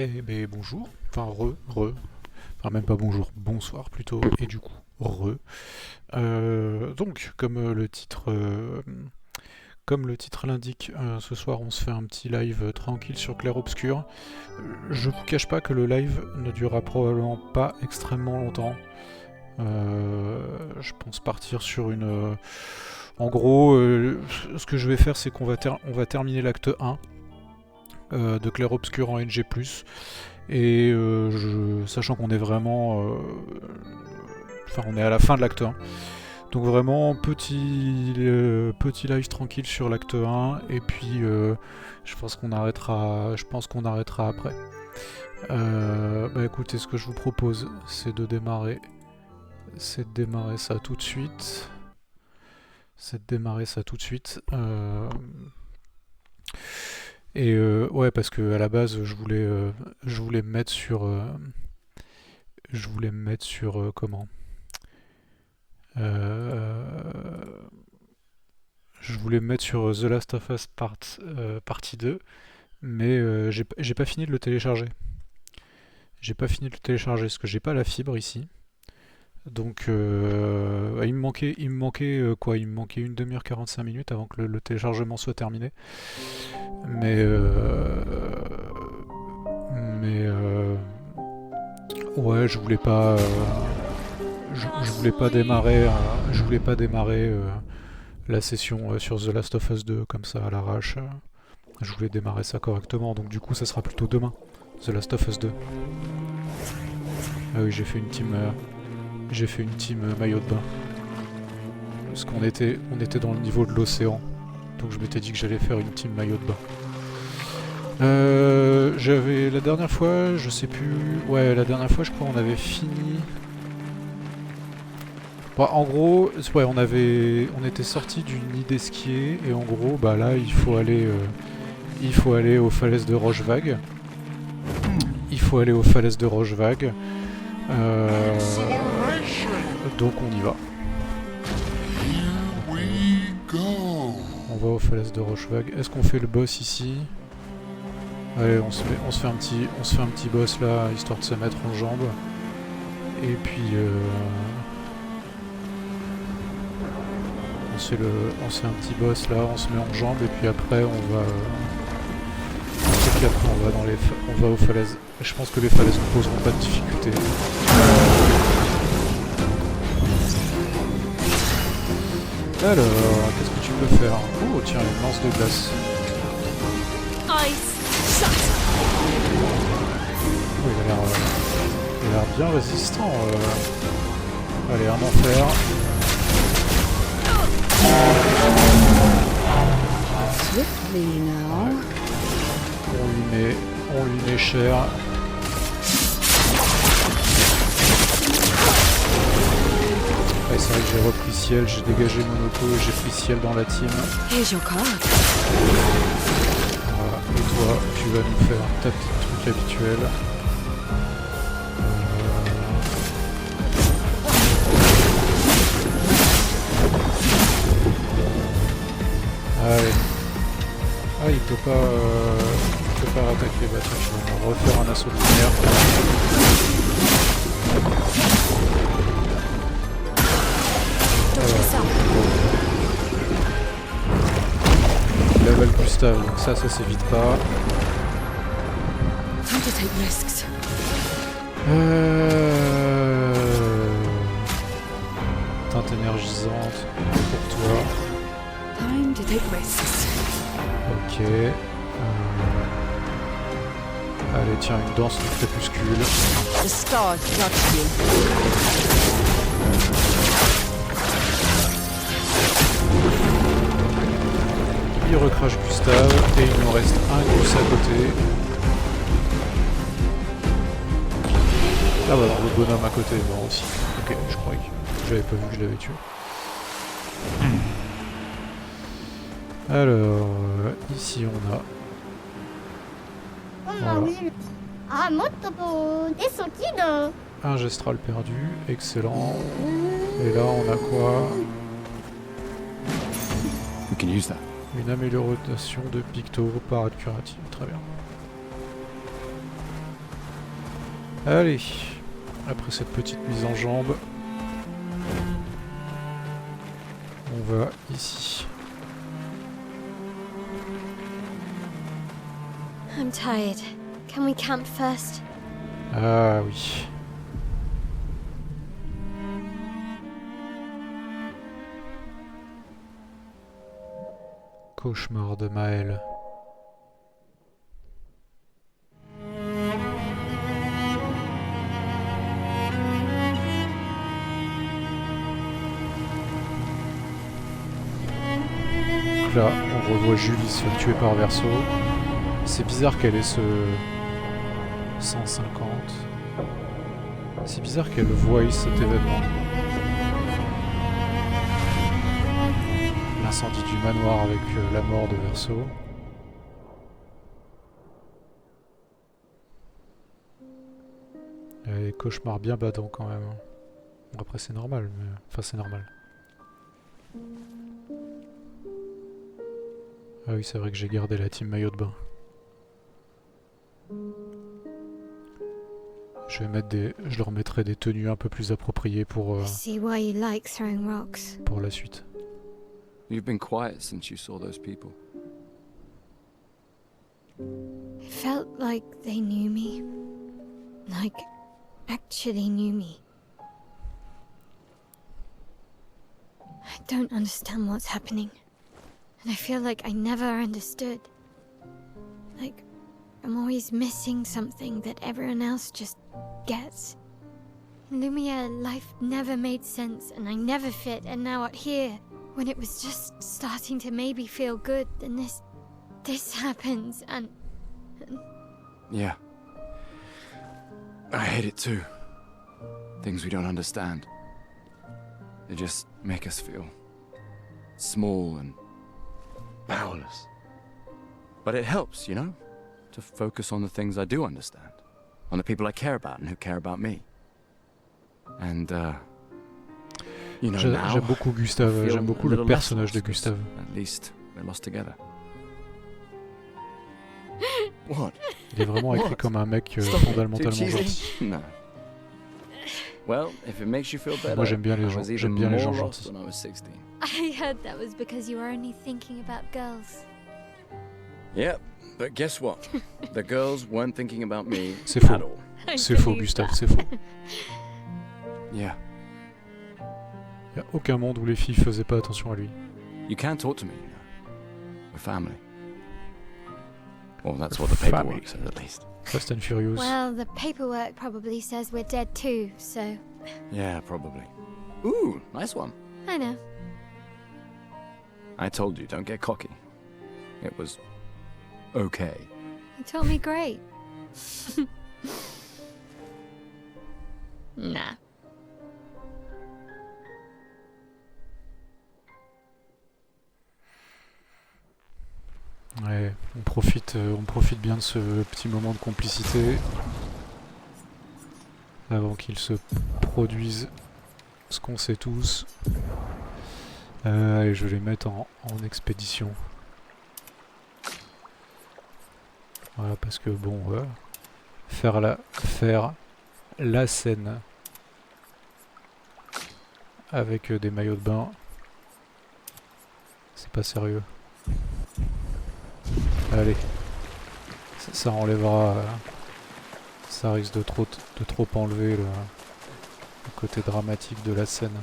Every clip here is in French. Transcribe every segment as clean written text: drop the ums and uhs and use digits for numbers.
Eh ben bonjour, enfin enfin même pas bonjour, bonsoir plutôt, et du coup re. Donc comme le titre l'indique, ce soir on se fait un petit live tranquille sur Clair Obscur. Je vous cache pas que le live ne durera probablement pas extrêmement longtemps. Je pense partir sur une... en gros, ce que je vais faire c'est qu'on va terminer l'acte 1 de Clair Obscur en NG+. Et sachant qu'on est vraiment... Enfin, on est à la fin de l'acte 1. Donc vraiment, petit live tranquille sur l'acte 1. Et puis, je pense qu'on arrêtera après. Bah écoutez, ce que je vous propose, c'est de démarrer ça tout de suite. Ouais, parce que à la base, je voulais me mettre sur... comment Je voulais me mettre sur The Last of Us partie 2, mais j'ai pas fini de le télécharger. Parce que j'ai pas la fibre ici. Donc il me manquait quoi? Il me manquait une demi-heure 45 minutes avant que le téléchargement soit terminé. Mais ouais, je voulais pas démarrer la session sur The Last of Us 2 comme ça à l'arrache. Je voulais démarrer ça correctement, donc du coup ça sera plutôt demain, The Last of Us 2. Ah oui, j'ai fait une team maillot de bain. Parce qu'on était dans le niveau de l'océan, donc je m'étais dit que j'allais faire une team maillot de bain. J'avais la dernière fois, je sais plus... Ouais, la dernière fois je crois on avait fini... Bon, en gros, ouais, on était sorti du nid d'esquier et en gros, bah là, il faut aller aux falaises de Rochevague. Donc on y va. On va aux falaises de Rochevague. Est-ce qu'on fait le boss ici? Allez, on se fait un petit boss là, histoire de se mettre en jambes. Et puis on se fait un petit boss là, on se met en jambes et puis après on va aux falaises. Je pense que les falaises ne poseront pas de difficulté. Alors, qu'est-ce que tu peux faire? Oh tiens, une lance de glace. Oh, il a l'air bien résistant. Allez, un enfer. Swiftly now. On lui met cher. Ouais, c'est vrai que j'ai repris ciel, j'ai dégagé mon auto et j'ai pris ciel dans la team. Here's your card. Voilà. Et toi, tu vas nous faire ta petite truc habituel. Allez. Ah, il peut pas attaquer. Bah tiens, je vais me refaire un assaut de lumière. Level Gustave, donc ça s'évite pas. Time to take risks. Teinte énergisante pour toi. Time to take risks. Ok. Allez, tiens, une danse du crépuscule. The stars judge you. Il recrache Gustave et il nous reste un Gus à côté. Ah bah alors le bonhomme à côté est mort aussi. Ok, je croyais que j'avais pas vu que je l'avais tué. Alors, ici on a... Voilà. Un gestral perdu, excellent. Et là on a quoi? We can use that. Une amélioration de picto, parade curative, très bien. Allez, après cette petite mise en jambe, on va ici. I'm tired. Can we camp first? Ah oui. Cauchemar de Maël. Donc là, on revoit Julie se faire tuer par Verso. C'est bizarre qu'elle ait ce 150. C'est bizarre qu'elle voie cet événement. L'incendie du manoir avec la mort de Verso. Et cauchemar bien badant quand même. Bon, après c'est normal, mais... Enfin c'est normal. Ah oui, c'est vrai que j'ai gardé la team maillot de bain. Je leur mettrai des tenues un peu plus appropriées pour I see why you like throwing rocks. pour la suite. You've been quiet since you saw those people. It felt like they knew me. Like, actually knew me. I don't understand what's happening. And I feel like I never understood. Like, I'm always missing something that everyone else just gets. In Lumiere, life never made sense and I never fit, and now out here, when it was just starting to maybe feel good, then this happens and... Yeah. I hate it too. Things we don't understand. They just make us feel small and powerless. But it helps, you know? To focus on the things I do understand. On the people I care about and who care about me. And, you know, now, J'aime beaucoup Gustave, I feel j'aime beaucoup a le little personnage de less lost, 'cause Gustave. At least we're lost together. What? Il est vraiment écrit What? comme un mec Stop it. Too fondamentalement cheesy? gentil. No. Well, if it makes you feel better, Moi j'aime bien les I gens, was even j'aime bien les more gens lost gentils. when I was 16. I heard that was because you were only thinking about girls. Yep, but guess what? The girls weren't thinking about me C'est faux. at all. I C'est faux, believe Gustave, that. c'est faux. Yeah. Il n'y a aucun monde où les filles faisaient pas attention à lui. You can talk to me, you know. We're family. Well, that's what the paperwork says, at least. Fast and Furious. Well, the paperwork probably says we're dead too, so... Yeah, probably. Ooh, nice one. I know. I told you, don't get cocky. It was okay. You told me great. Nah. Ouais, on profite bien de ce petit moment de complicité avant qu'il se produise ce qu'on sait tous. Allez, je vais les mettre en expédition. Voilà, parce que bon, faire la scène avec des maillots de bain, c'est pas sérieux. Allez, ça enlèvera, ça risque de trop enlever le côté dramatique de la scène.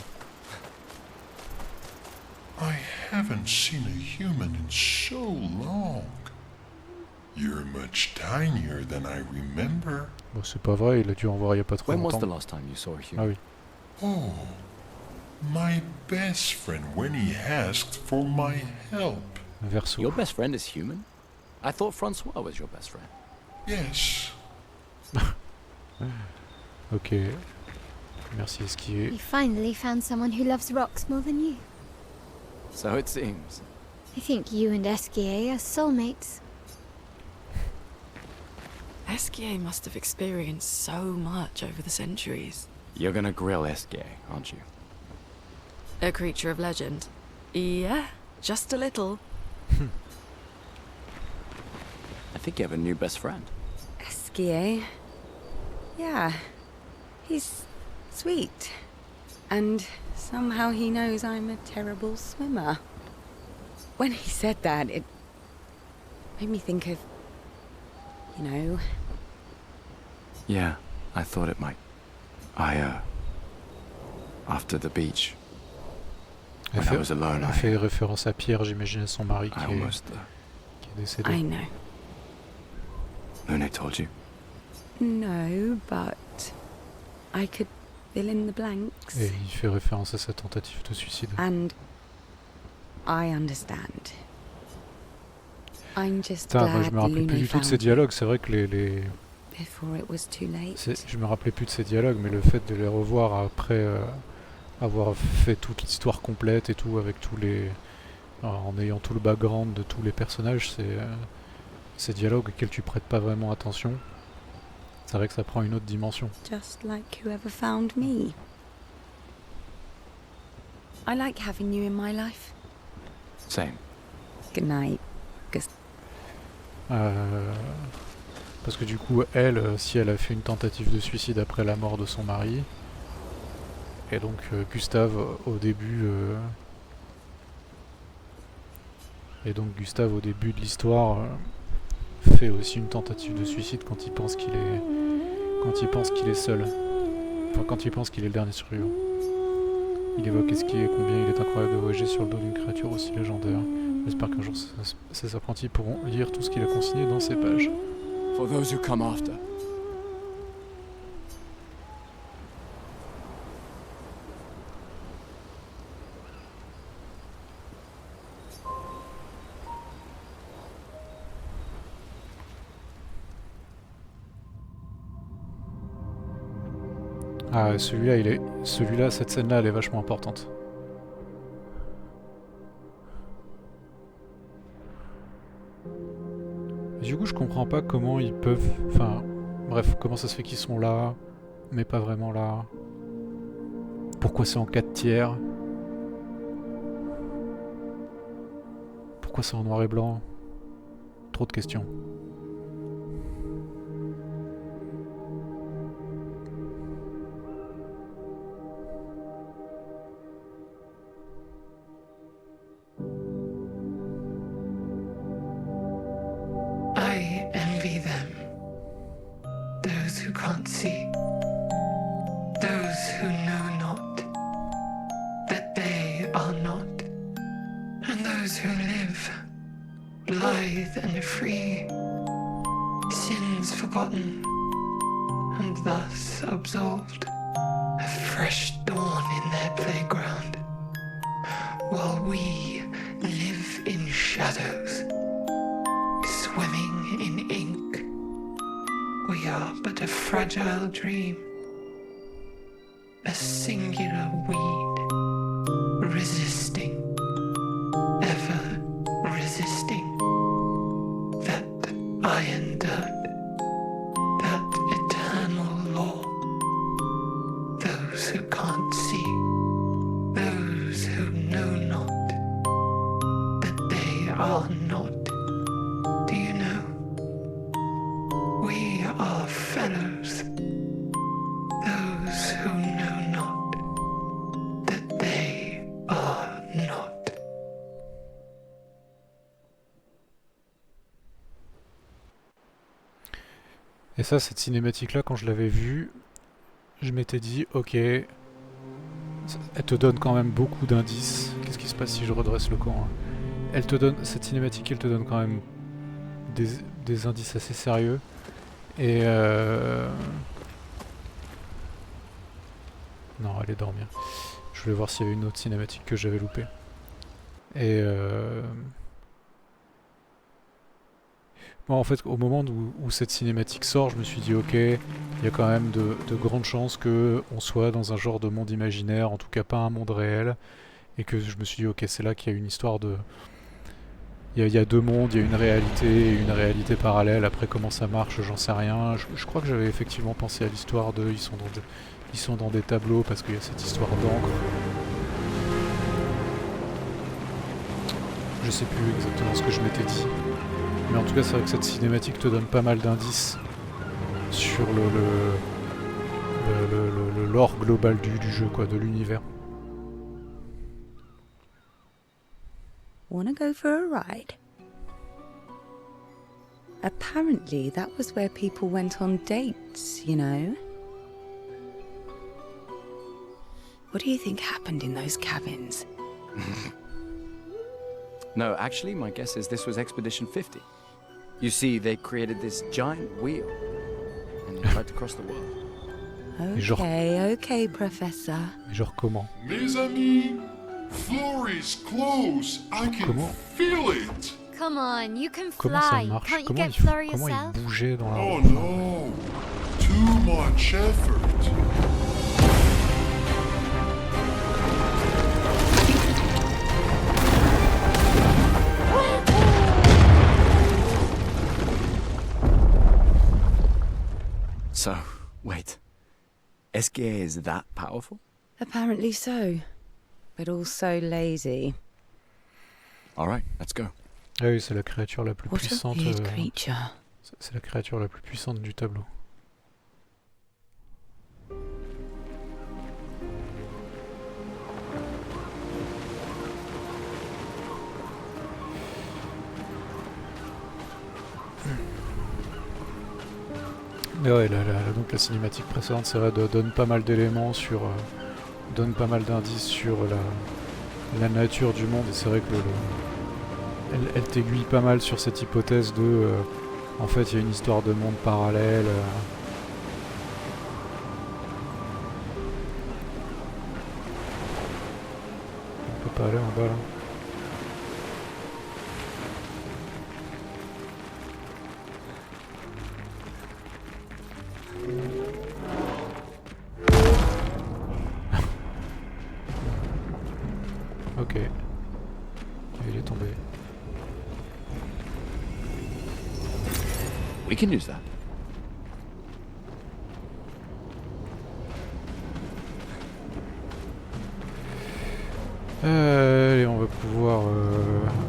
I haven't seen a human in so long. You're much tinier than I remember. Bon, c'est pas vrai, il a dû en voir il y a pas trop When was the longtemps. last time you saw a Ah human? oui. Oh, my best friend when he asked for my help. Verso. Your best friend is human? I thought Francois was your best friend. Yes. Ok. Merci Esquier. You finally found someone who loves rocks more than you. So it seems. I think you and Esquier are soulmates. Esquier must have experienced so much over the centuries. You're gonna grill Esquier, aren't you? A creature of legend. Yeah, just a little. I think you have a new best friend. Esquier. Yeah, he's sweet. And somehow he knows I'm a terrible swimmer. When he said that, it made me think of, you know... Yeah, I thought it might. After the beach, Elle when I fait, was alone, elle fait référence à Pierre, j'imagine, à son mari I almost... qui est décédé. I know. Luna told you? No, but I could fill in the blanks. Et il fait référence à sa tentative de suicide. And I understand. I'm just Putain, moi je glad me rappelais plus Luna du tout de ces found you dialogues, c'est vrai que before it was too late. je me rappelais plus de ces dialogues, mais le fait de les revoir après avoir fait toute l'histoire complète et tout, avec tous les... en ayant tout le background de tous les personnages, ces dialogues auxquels tu prêtes pas vraiment attention, c'est vrai que ça prend une autre dimension. Just like whoever found me. I like having you in my life. Same. Good night. Parce que du coup, elle, si elle a fait une tentative de suicide après la mort de son mari, et donc Gustave au début de l'histoire fait aussi une tentative de suicide quand il pense qu'il est seul, enfin quand il pense qu'il est le dernier survivant. Il évoque combien il est incroyable de voyager sur le dos d'une créature aussi légendaire. J'espère qu'un jour ses apprentis pourront lire tout ce qu'il a consigné dans ces pages. For those who come after. Ah, celui-là, cette scène-là, elle est vachement importante. Du coup, je comprends pas comment ils peuvent... Enfin, bref, comment ça se fait qu'ils sont là, mais pas vraiment là. Pourquoi c'est en 4 tiers? Pourquoi c'est en noir et blanc? Trop de questions. I envy them. Those who can't see. Those who know not that they are not. And those who live, blithe and free, sins forgotten, and thus absolved. A fresh dawn in their playground, while we live in shadows, swimming in ink. We are but a fragile dream, a singular weed, resisting, ever resisting, that iron dirt, that eternal law. Those who can't see, those who know not that they are not. Do you know? We are fellows. Those who know not that they are not. Et ça, cette cinématique-là, quand je l'avais vue, je m'étais dit, ok, elle te donne quand même beaucoup d'indices. Qu'est-ce qui se passe si je redresse le camp, hein? Cette cinématique, elle te donne quand même des indices assez sérieux. Et non, allez dormir. Je voulais voir s'il y avait une autre cinématique que j'avais loupée. Et moi, en fait, au moment où cette cinématique sort, je me suis dit, ok, il y a quand même de grandes chances qu'on soit dans un genre de monde imaginaire, en tout cas pas un monde réel, et que je me suis dit, ok, c'est là qu'il y a une histoire de... Il y a deux mondes, il y a une réalité parallèle. Après, comment ça marche, j'en sais rien. Je crois que j'avais effectivement pensé à l'histoire de... Ils sont dans des tableaux parce qu'il y a cette histoire d'encre. Je sais plus exactement ce que je m'étais dit. Mais en tout cas, c'est vrai que cette cinématique te donne pas mal d'indices sur le lore global du jeu, quoi, de l'univers. Wanna go for a ride? Apparently, that was where people went on dates, you know? What do you think happened in those cabins? No, actually, my guess is this was Expedition 50. You see, they created this giant wheel, and they tried to cross the world. Okay, Professor. Et genre comment? Mes amis, floor is close. I can Comment? feel it. Come on, you can Comment ça fly. marche? Can't you Comment get il, Flurry comment yourself? il bougeait dans la Oh route? no, too much effort. So, wait. Esquire is that powerful? Apparently so. But also lazy. All right, let's go. Ah oui, c'est la créature la plus What a puissante. weird creature. C'est la créature la plus puissante du tableau. Mais ouais, donc la cinématique précédente, c'est vrai, donne pas mal d'éléments sur, donne pas mal d'indices sur la nature du monde. Et c'est vrai que elle t'aiguille pas mal sur cette hypothèse de, en fait, il y a une histoire de monde parallèle. On peut pas aller en bas là. Ok. Il est tombé. We can use that. Allez, on va pouvoir...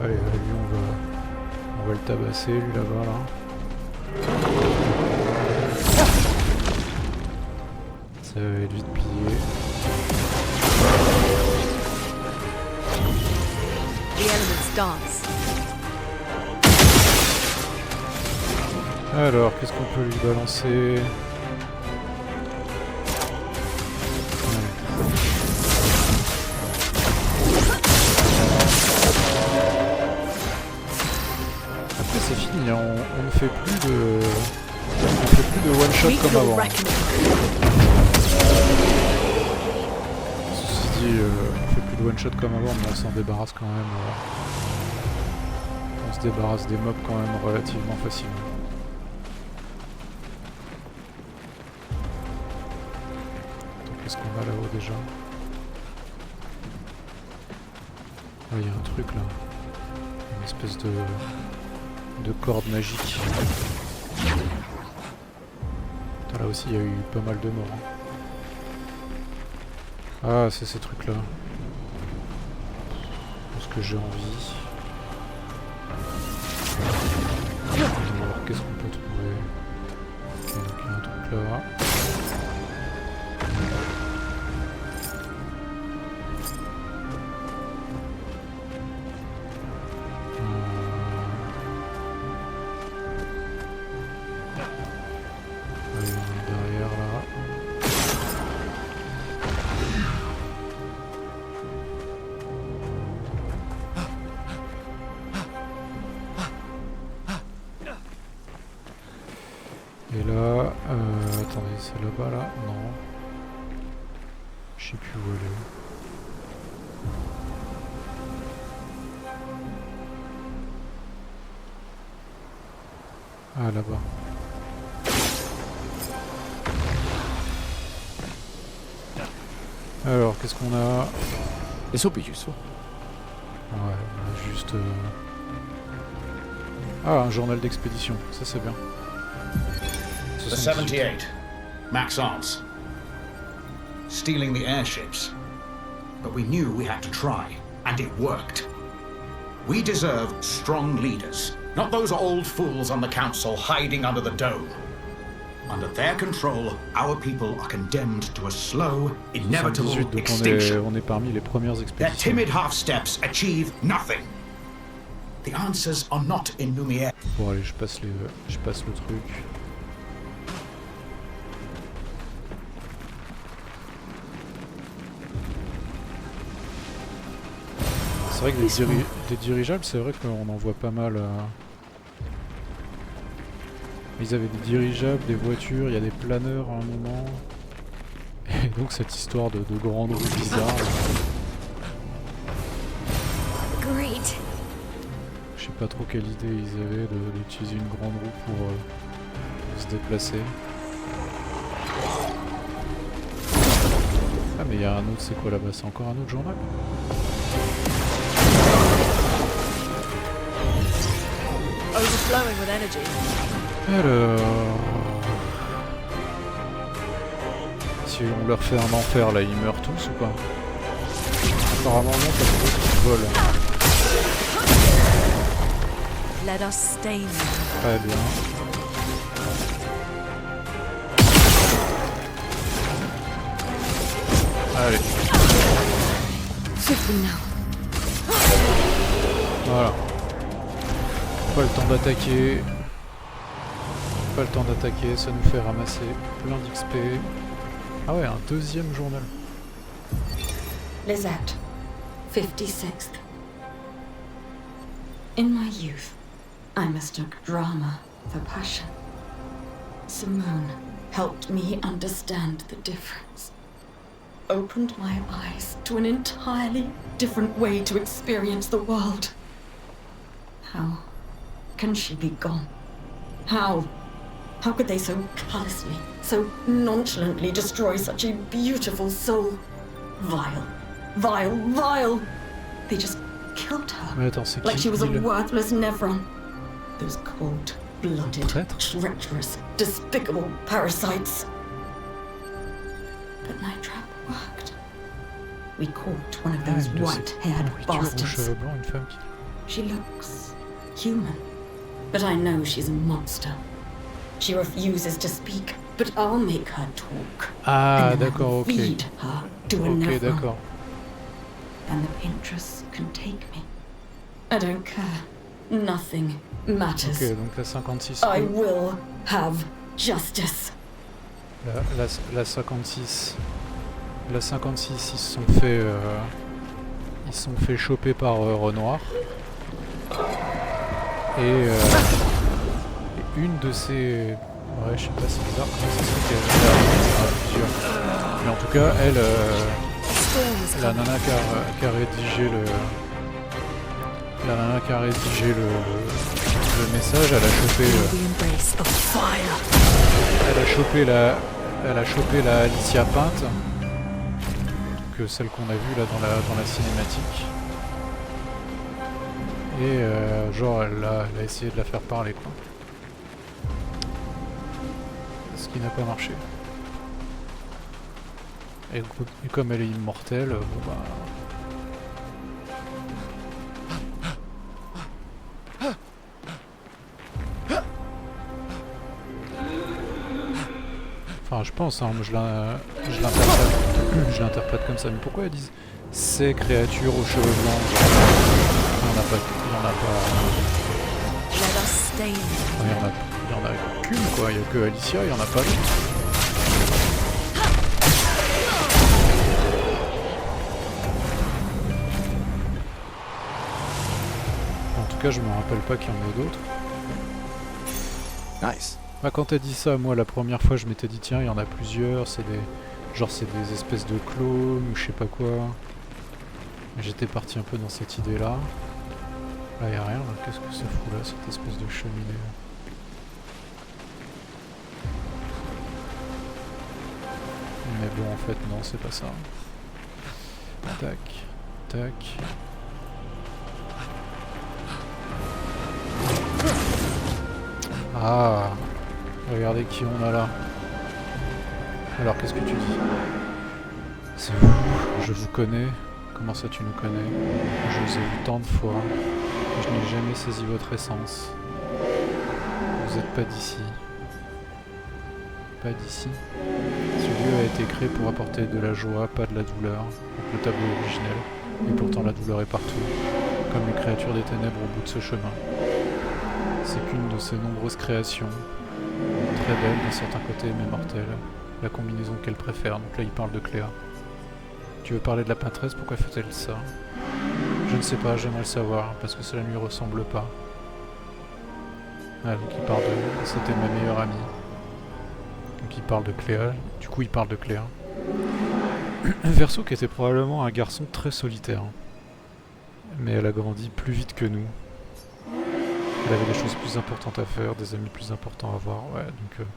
allez, lui on va le tabasser, lui là-bas là. Ça va être vite plié. The elements dance. Alors, qu'est-ce qu'on peut lui balancer? Après c'est fini, hein. On ne fait plus de one shot comme avant. Ceci dit, on fait plus de one shot comme avant, mais on s'en débarrasse quand même. On se débarrasse des mobs quand même relativement facilement. Qu'est-ce qu'on a là-haut déjà? Ah, il y a un truc là. Une espèce de corde magique. Putain, là aussi il y a eu pas mal de morts. Hein. Ah, c'est ces trucs là. Est-ce que j'ai envie? Alors, qu'est-ce qu'on peut trouver? Ok, donc il y a un truc là. Derrière là. Et là, attendez, c'est là-bas là? Non. Je sais plus où elle est. Ah, là-bas. Alors, qu'est-ce qu'on a? This will be useful. Ouais, on a juste... Ah, un journal d'expédition, ça c'est bien. The 78, Max Arndt. Stealing the airships. But we knew we had to try, and it worked. We deserve strong leaders, not those old fools on the council hiding under the dome. Under their control, our people are condemned to a slow, inevitable 78, donc extinction. on est parmi les premières Their expéditions. timid half-steps achieve nothing. The answers are not in Lumiere. Bon allez, je passe le truc. C'est vrai que des dirigeables, c'est vrai qu'on en voit pas mal. Ils avaient des dirigeables, des voitures, il y a des planeurs à un moment. Et donc cette histoire de grande roue bizarre. Great. Je sais pas trop quelle idée ils avaient d'utiliser une grande roue pour se déplacer. Ah mais il y a un autre, c'est quoi là-bas? C'est encore un autre journal? Overflowing with energy. Alors... Si on leur fait un enfer là, ils meurent tous ou pas? Apparemment non, parce qu'ils volent. Let us stain them. Très bien. Allez. Voilà. Pas le temps d'attaquer. Pas le temps d'attaquer, ça nous fait ramasser plein d'XP. Ah ouais, un deuxième journal. Lizette, 56th. In my youth, I mistook drama for passion. Simone helped me understand the difference. Opened my eyes to an entirely different way to experience the world. How can she be gone? How could they so callously, so nonchalantly destroy such a beautiful soul? Vile, vile, vile! They just killed her. Mais attends, c'est Like qui she was a il... worthless Nevron. Those cold-blooded, Traître? treacherous, despicable parasites. But Night Trap worked. We caught one of those Une de ces white-haired pourritures aux bastards. cheveux blancs, une femme qui... She looks human, but I know she's a monster. She refuses to speak, but I'll make her talk. Ah, and then d'accord, I'll ok. feed her to a Ok, Nevron. d'accord. And the Pinterest can take me. I don't care. Nothing matters. Ok, donc la 56... I will have justice. La 56... La 56, ils se sont fait choper par Renoir. Et une de ces... Ouais, je sais pas, c'est bizarre, comment ça se fait qu'elle a plusieurs. Mais en tout cas, elle... la nana qui a rédigé le... La nana qui a rédigé le message, elle a chopé... The embrace of fire. Elle a chopé la Alicia peinte, que celle qu'on a vue là dans la cinématique. Et genre elle a essayé de la faire parler quoi. Ce qui n'a pas marché. Et comme elle est immortelle, bon bah... Enfin, je pense, hein, je l'interprète comme ça. Mais pourquoi ils disent ces créatures aux cheveux blancs? Il n'y en a pas. Let us stain them. Il y en a qu'une, quoi. Il n'y a que Alicia, il n'y en a pas d'autres. En tout cas, je me rappelle pas qu'il y en ait d'autres. Nice. Bah, quand t'as dit ça, moi la première fois je m'étais dit tiens il y en a plusieurs, c'est des espèces de clones ou je sais pas quoi. J'étais parti un peu dans cette idée là. Là y a rien, là. Qu'est-ce que ça fout là, cette espèce de cheminée là. Mais bon en fait non c'est pas ça. Tac, tac. Ah, regardez qui on a là. Alors qu'est-ce que tu dis? C'est vous, je vous connais. Comment ça tu nous connais? Je vous ai vu tant de fois. Je n'ai jamais saisi votre essence. Vous n'êtes pas d'ici. pas d'ici. Ce lieu a été créé pour apporter de la joie, pas de la douleur, donc le tableau originel. Et pourtant la douleur est partout, comme les créatures des ténèbres au bout de ce chemin. C'est qu'une de ces nombreuses créations, très belle d'un certain côté mais mortelle, la combinaison qu'elle préfère, donc là il parle de Cléa. Tu veux parler de la peintresse, pourquoi fait-elle ça? Je ne sais pas, j'aimerais le savoir, parce que cela ne lui ressemble pas. Ah, donc il parle de... C'était ma meilleure amie. Donc il parle de Cléa, du coup il parle de Cléa. Verso qui était probablement un garçon très solitaire. Mais elle a grandi plus vite que nous. Elle avait des choses plus importantes à faire, des amis plus importants à voir. Ouais, donc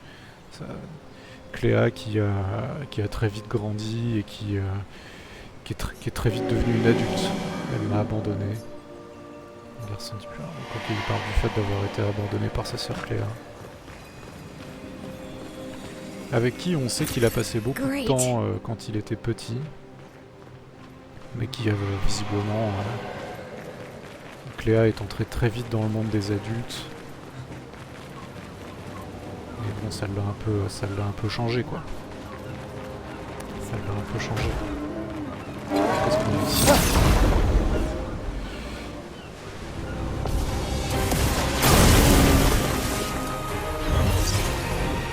Cléa qui a très vite grandi et qui est très vite devenue une adulte. Elle m'a abandonné. Un garçon dit plus. Donc il parle du fait d'avoir été abandonné par sa sœur Cléa. Avec qui on sait qu'il a passé beaucoup de temps quand il était petit. Mais qui visiblement... Cléa est entrée très vite dans le monde des adultes. Et bon, ça l'a un peu changé, quoi. Ça l'a un peu changé. Qu'est-ce qu'on a ici?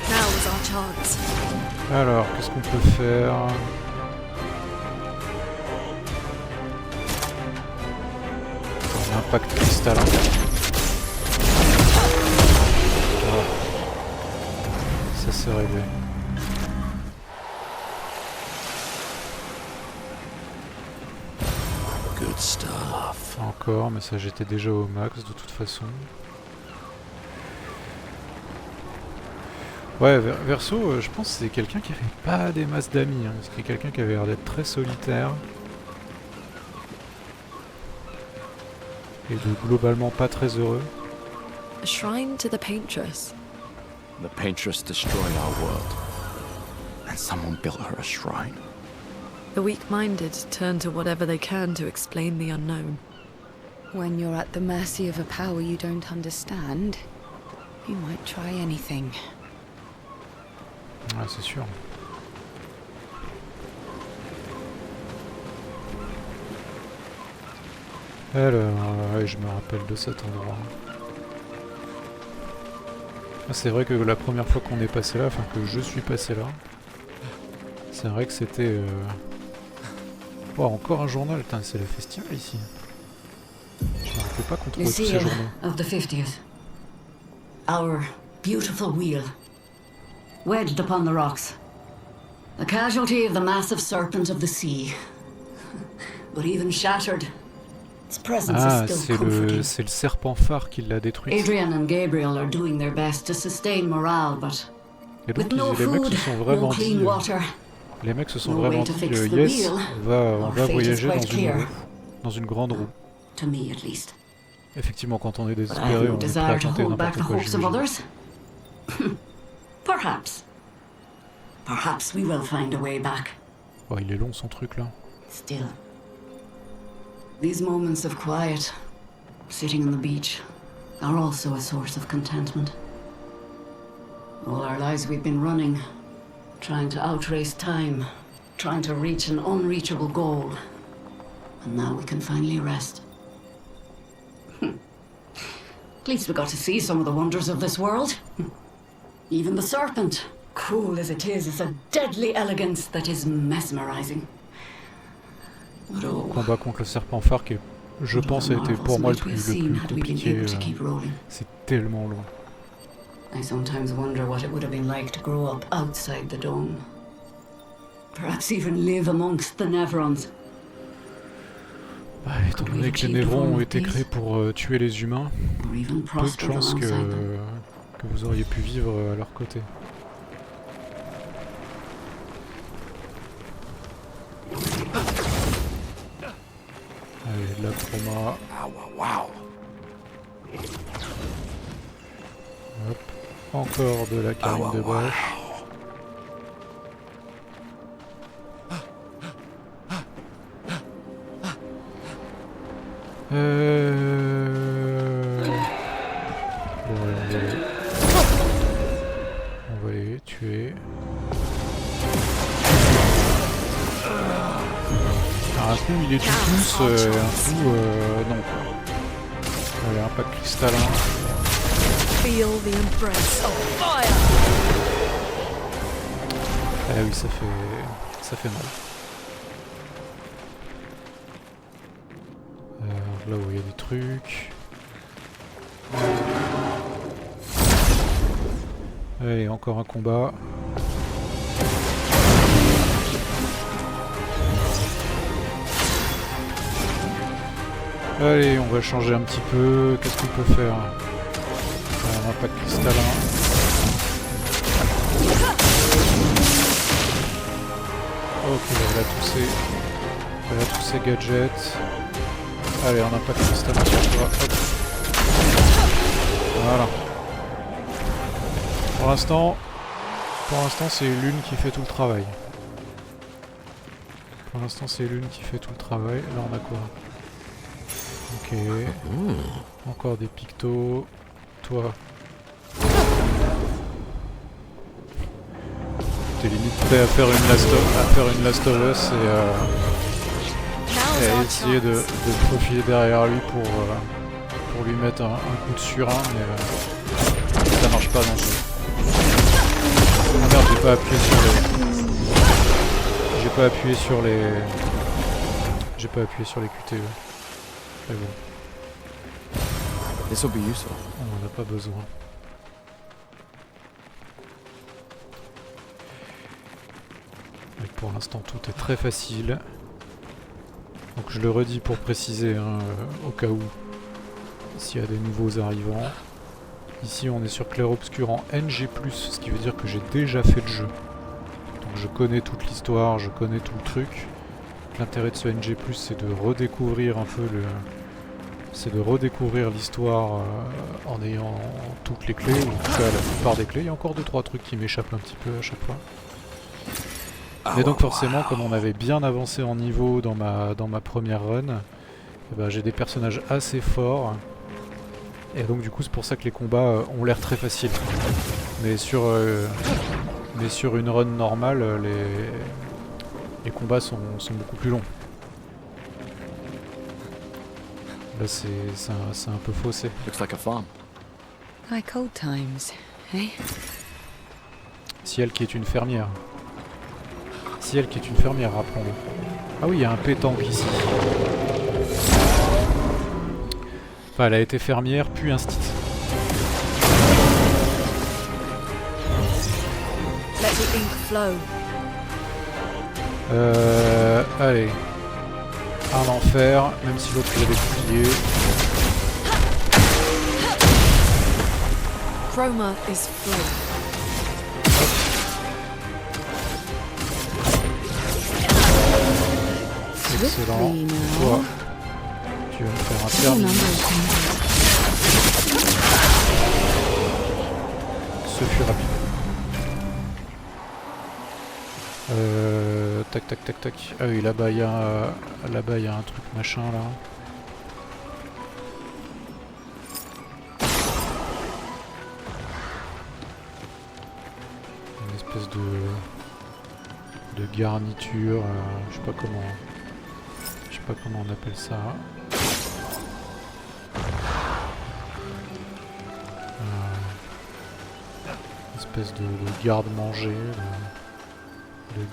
Now is our chance. Alors, qu'est-ce qu'on peut faire? Impact cristallin. Oh. Ça s'est réglé. Good stuff. Encore, mais ça j'étais déjà au max de toute façon. Ouais, Verso, je pense que c'est quelqu'un qui avait pas des masses d'amis. Hein. C'était quelqu'un qui avait l'air d'être très solitaire. Et de globalement pas très heureux. A shrine to the paintress. The paintress destroyed our world. And someone built her a shrine. The weak-minded turn to whatever they can to explain the unknown. When you're at the mercy of a power you don't understand, you might try anything. Ouais, c'est sûr. Alors, ouais, je me rappelle de cet endroit. Ah, c'est vrai que la première fois qu'on est passé là, enfin que je suis passé là, c'est vrai que c'était... Oh, encore un journal, putain, c'est le festival ici. Je me rappelle pas qu'on trouve tous ces journaux. Of the 50th. Our beautiful wheel. Wedged upon the rocks. The casualty of the massive serpent of the sea. But even shattered, its presence is still comforting. C'est le serpent phare qui l'a détruit. Adrian and Gabriel are doing their best to sustain morale, but with no food, no clean water. Les mecs se sont vraiment dit, yes, on va voyager dans une grande roue. To me, at least. Effectivement, quand on est désespéré, on est prêt à tenter n'importe quoi. Perhaps. Perhaps we will find a way back. Oh, il est long son truc là. Still. These moments of quiet, sitting on the beach, are also a source of contentment. All our lives we've been running, trying to outrace time, trying to reach an unreachable goal. And now we can finally rest. At least we got to see some of the wonders of this world. Even the serpent, cruel as it is a deadly elegance that is mesmerizing. Le combat contre le serpent phare qui, je pense, a été pour moi le plus compliqué. C'est tellement long. I sometimes wonder what it would have been like to grow up outside the dome. Perhaps even live amongst the Nevrons. Bah, étant donné que les Névrons ont été créés pour tuer les humains, peu de chances que vous auriez pu vivre à leur côté. Allez, de la chroma. Hop. Encore de la carine de bâche. On va les tuer. coup il est tout douce, et un coup non quoi. Allez, impact cristallin. Feel the embrace of fire. Ah oui, ça fait mal. Là où il y a des trucs. Allez, encore un combat. Allez, on va changer un petit peu. Qu'est-ce qu'on peut faire? Un impact cristallin. Ok, elle a tous ses gadgets. Allez, un impact cristallin sur toi. Hop. Voilà. Pour l'instant, c'est Lune qui fait tout le travail. Là, on a quoi? Ok. Encore des pictos. Toi. T'es limite prêt à faire une Last of Us et à essayer de profiler derrière lui pour lui mettre un coup de surin, mais ça marche pas dans le jeu. Ah merde, j'ai pas appuyé sur les QTE. Mais bon. This will be useful. On en a pas besoin. Mais pour l'instant tout est très facile. Donc je le redis pour préciser, hein, au cas où, s'il y a des nouveaux arrivants. Ici on est sur Clair-Obscur en NG+, ce qui veut dire que j'ai déjà fait le jeu. Donc je connais toute l'histoire, je connais tout le truc. L'intérêt de ce NG+, c'est de redécouvrir un peu l'histoire en ayant toutes les clés, ou en tout cas la plupart des clés. Il y a encore 2-3 trucs qui m'échappent un petit peu à chaque fois. Mais donc forcément, comme on avait bien avancé en niveau dans ma première run, eh ben, j'ai des personnages assez forts. Et donc du coup c'est pour ça que les combats ont l'air très faciles. Mais sur une run normale, les combats sont beaucoup plus longs. Là c'est un peu faussé. Looks like a farm. Like old times, eh? Ciel qui est une fermière. Rappelons-le. Ah oui, il y a un pétanque ici. Enfin, elle a été fermière, puis instit. Let the ink flow. Allez. Un enfer, même si l'autre il avait bouclier. Chroma is flow. Excellent. Toi, tu vas me faire un terminus. Ce fut rapide. Tac. Ah oui, là-bas il y a un truc machin là. Une espèce de garniture, je sais pas comment on appelle ça. Une espèce de garde-manger, de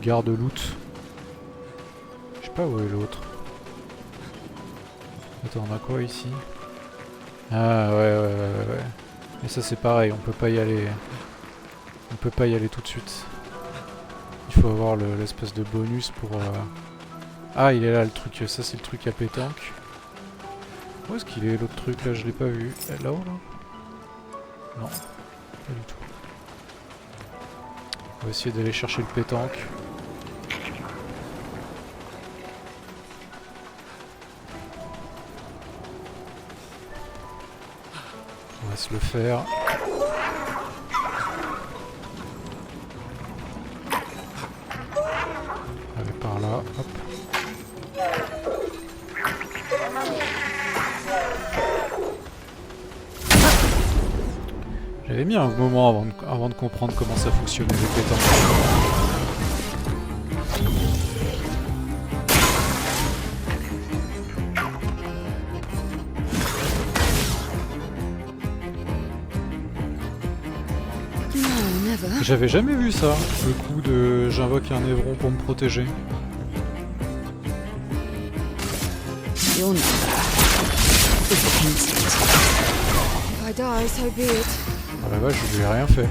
garde-loot. Je sais pas où est l'autre. Attends, on a quoi ici? Ah ouais. Et ça c'est pareil, on peut pas y aller. On peut pas y aller tout de suite. Il faut avoir l'espèce de bonus pour... Ah, il est là le truc, ça c'est le truc à pétanque. Où est-ce qu'il est l'autre truc là? Je l'ai pas vu. Là-haut là? Non, pas du tout. On va essayer d'aller chercher le pétanque. On va se le faire. Allez par là, hop. J'avais mis un moment avant de comprendre comment ça fonctionnait les pétanques. J'avais jamais vu ça, le coup de j'invoque un Névron pour me protéger. You're not. If I die, so be it. Oh la vache, je lui ai rien fait.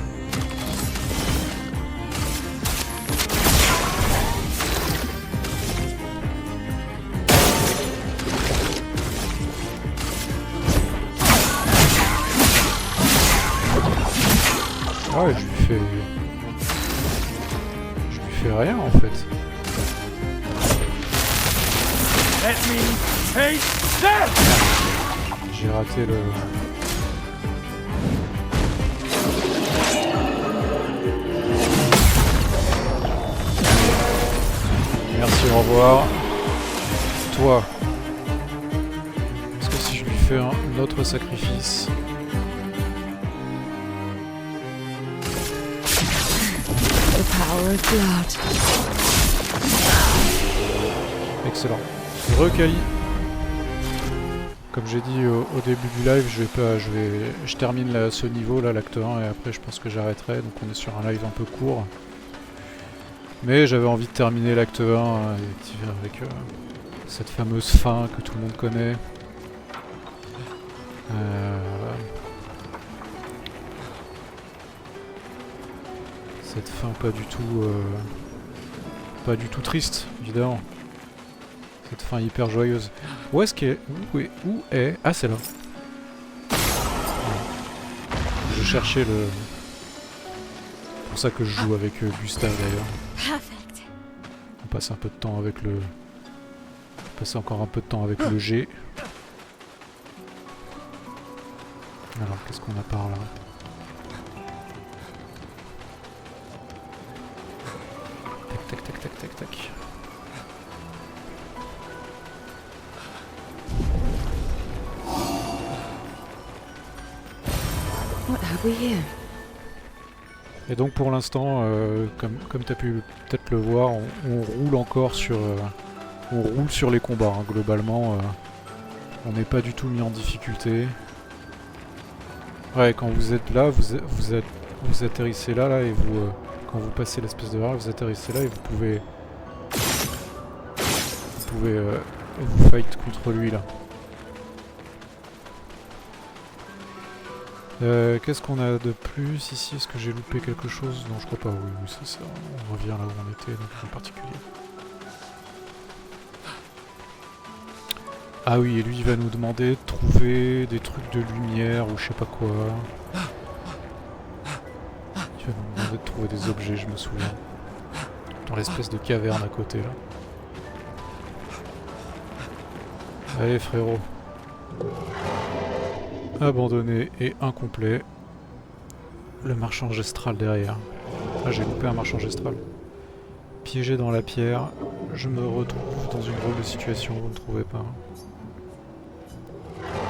Ah ouais, je lui fais rien en fait. J'ai raté le... Merci, au revoir. Toi. Est-ce que si je lui fais un autre sacrifice... The power of blood. Excellent. Recueilli. Comme j'ai dit au début du live, je termine ce niveau là, l'acte 1, et après je pense que j'arrêterai. Donc on est sur un live un peu court. Mais j'avais envie de terminer l'acte 1 avec cette fameuse fin que tout le monde connaît. Cette fin pas du tout triste, évidemment. Cette fin hyper joyeuse. Où est-ce qu'elle est? Où est... Ah, c'est là. Je cherchais le... C'est pour ça que je joue avec Gustave d'ailleurs. On passe un peu de temps avec le... On passe encore un peu de temps avec le G. Alors, qu'est-ce qu'on a par là? Tac, tac, tac, tac, tac. What have we here? Et donc pour l'instant, comme tu as pu peut-être le voir, on roule encore sur... on roule sur les combats, hein. Globalement, on n'est pas du tout mis en difficulté. Ouais, quand vous êtes là, vous atterrissez là et vous... quand vous passez l'espèce de barre, vous atterrissez là et vous pouvez vous fight contre lui là. Qu'est-ce qu'on a de plus ici? Est-ce que j'ai loupé quelque chose? Non, je crois pas. Oui, c'est ça. On revient là où on était, donc en particulier. Ah oui, et lui il va nous demander de trouver des trucs de lumière ou je sais pas quoi. Il va nous demander de trouver des objets, je me souviens. Dans l'espèce de caverne à côté là. Allez frérot. Abandonné et incomplet. Le marchand ancestral derrière. Ah, j'ai loupé un marchand ancestral. Piégé dans la pierre, je me retrouve dans une drôle de situation, vous ne trouvez pas?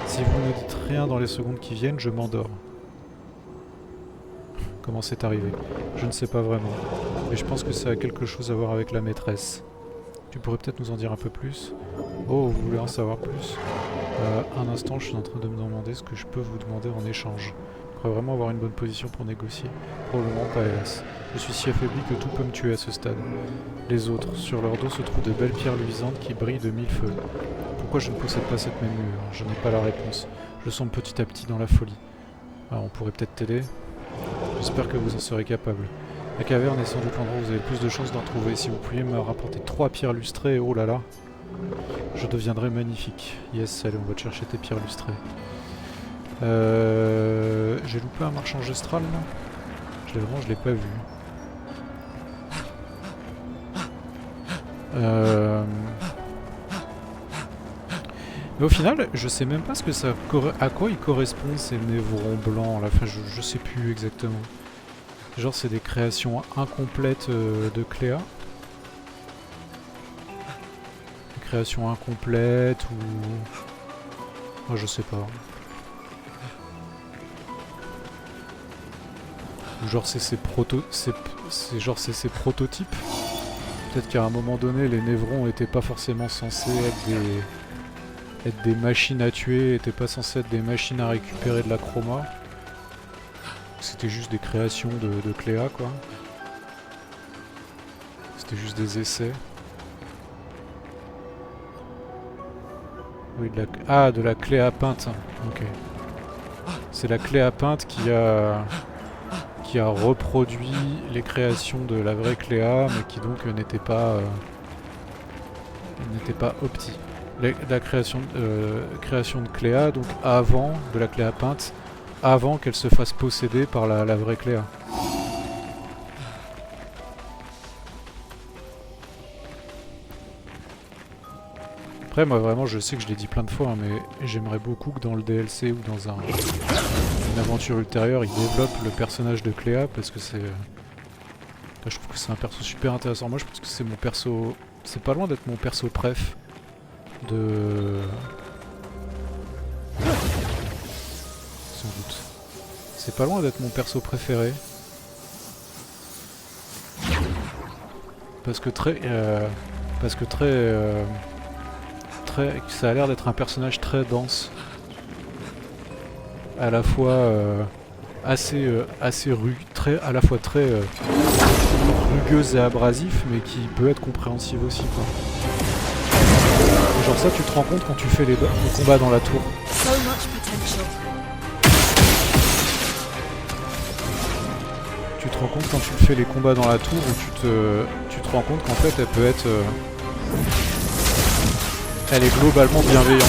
Si vous ne dites rien dans les secondes qui viennent, je m'endors. Comment c'est arrivé? Je ne sais pas vraiment. Mais je pense que ça a quelque chose à voir avec la maîtresse. Tu pourrais peut-être nous en dire un peu plus? Oh, vous voulez en savoir plus? Un instant, je suis en train de me demander ce que je peux vous demander en échange. Je pourrais vraiment avoir une bonne position pour négocier. Probablement pas, hélas. Je suis si affaibli que tout peut me tuer à ce stade. Les autres, sur leur dos se trouvent de belles pierres luisantes qui brillent de mille feux. Pourquoi je ne possède pas cette même lueur? Je n'ai pas la réponse. Je sombre petit à petit dans la folie. Alors, on pourrait peut-être t'aider. J'espère que vous en serez capable. La caverne est sans doute l'endroit où vous avez le plus de chances d'en trouver. Si vous pouviez me rapporter 3 pierres lustrées, oh là là, je deviendrai magnifique. Yes, allez, on va te chercher tes pierres lustrées. J'ai loupé un marchand ancestral là? Je l'ai pas vu. Mais au final, je sais même pas ce que ça à quoi ils correspondent ces névrons blancs là. Enfin, je sais plus exactement. Genre c'est des créations incomplètes de Cléa. Des créations incomplètes ou... Moi je sais pas. Ou genre c'est ces prototypes. Peut-être qu'à un moment donné les névrons étaient pas forcément censés être des machines à tuer, étaient pas censés être des machines à récupérer de la chroma. C'était juste des créations de Cléa, quoi. C'était juste des essais. Oui, de la Cléa peinte. Ok. C'est la Cléa peinte qui a reproduit les créations de la vraie Cléa, mais qui donc n'était pas opti. La création de Cléa, donc avant de la Cléa peinte, avant qu'elle se fasse posséder par la vraie Cléa. Après, moi vraiment, je sais que je l'ai dit plein de fois, hein, mais j'aimerais beaucoup que dans le DLC ou dans une aventure ultérieure, il développe le personnage de Cléa, parce que c'est... je trouve que c'est un perso super intéressant. Moi, je pense que c'est mon perso... C'est pas loin d'être mon perso préf de... Sans doute. C'est pas loin d'être mon perso préféré. Parce que ça a l'air d'être un personnage très dense. À la fois assez à la fois très rugueuse et abrasif, mais qui peut être compréhensif aussi, quoi. Genre ça, tu te rends compte quand tu fais les combats dans la tour. Tu te rends compte quand tu fais les combats dans la tour où tu te rends compte qu'en fait elle peut être... elle est globalement bienveillante.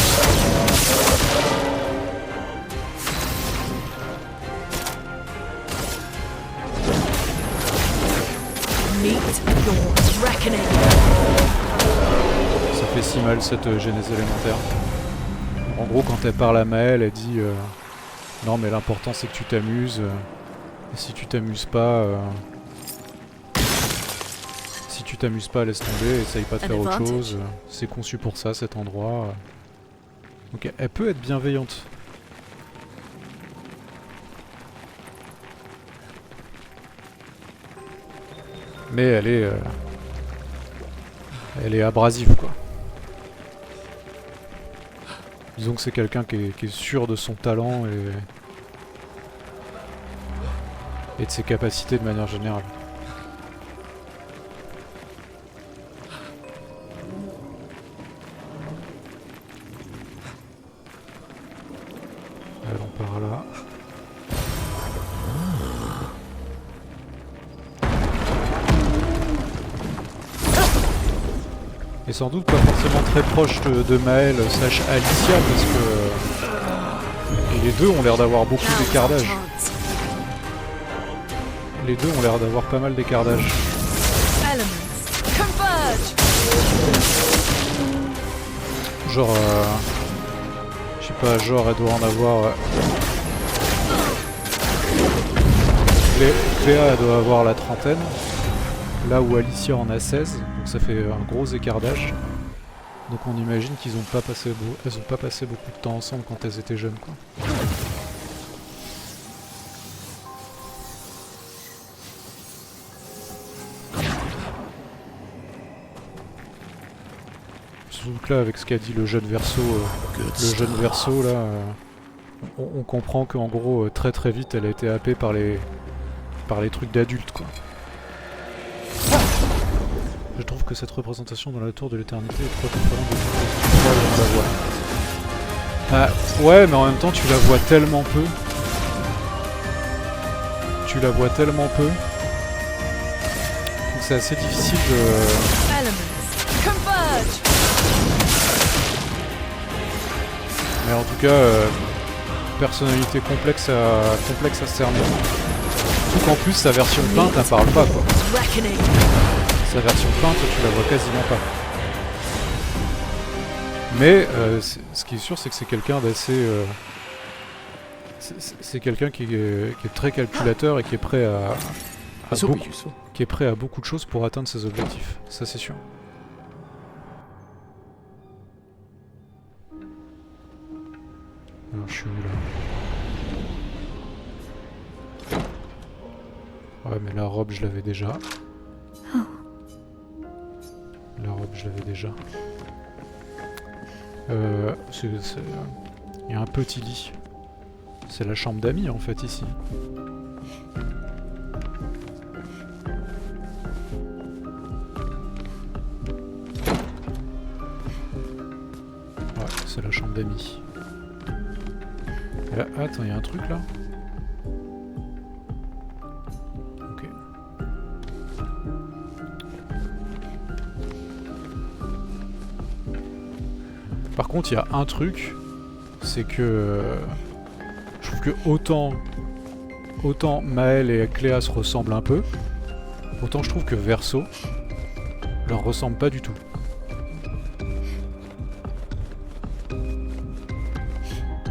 Ça fait si mal cette genèse élémentaire. En gros, quand elle parle à Maël, elle dit non mais l'important c'est que tu t'amuses. Et si tu t'amuses pas, laisse tomber, essaye pas de faire autre chose. C'est conçu pour ça, cet endroit. Donc elle peut être bienveillante. Mais elle est abrasive, quoi. Disons que c'est quelqu'un qui est sûr de son talent et de ses capacités de manière générale. Allons par là. Et sans doute pas forcément très proche de Maël / Alicia, parce que les deux ont l'air d'avoir beaucoup d'écart d'âge. Les deux ont l'air d'avoir pas mal d'écart d'âge. Genre, je sais pas, genre elle doit en avoir... Cléa elle doit avoir la trentaine, là où Alicia en a 16, donc ça fait un gros écart d'âge. Donc on imagine qu'ils ont pas passé elles ont pas passé beaucoup de temps ensemble quand elles étaient jeunes, quoi. Donc là, avec ce qu'a dit le jeune Verso, là, on comprend qu'en gros, très très vite, elle a été happée par les trucs d'adultes, quoi. Je trouve que cette représentation dans la tour de l'éternité est trop différente de toute la voix. Ah, ouais, mais en même temps, tu la vois tellement peu. Donc c'est assez difficile de... Mais en tout cas, personnalité complexe à cerner. Surtout qu'en plus, sa version peinte, elle parle pas, quoi. Sa version peinte, tu la vois quasiment pas. Mais ce qui est sûr, c'est que c'est quelqu'un d'assez... c'est quelqu'un qui est très calculateur et qui est prêt à beaucoup de choses pour atteindre ses objectifs. Ça, c'est sûr. Alors, je suis où là? Ouais, mais la robe, je l'avais déjà. La robe, je l'avais déjà. Il y a un petit lit. C'est la chambre d'amis, en fait, ici. Ouais, c'est la chambre d'amis. Et là, attends, il y a un truc là. Ok. Par contre, il y a un truc, c'est que je trouve que autant Maël et Cléa se ressemblent un peu, autant je trouve que Verso leur ressemble pas du tout.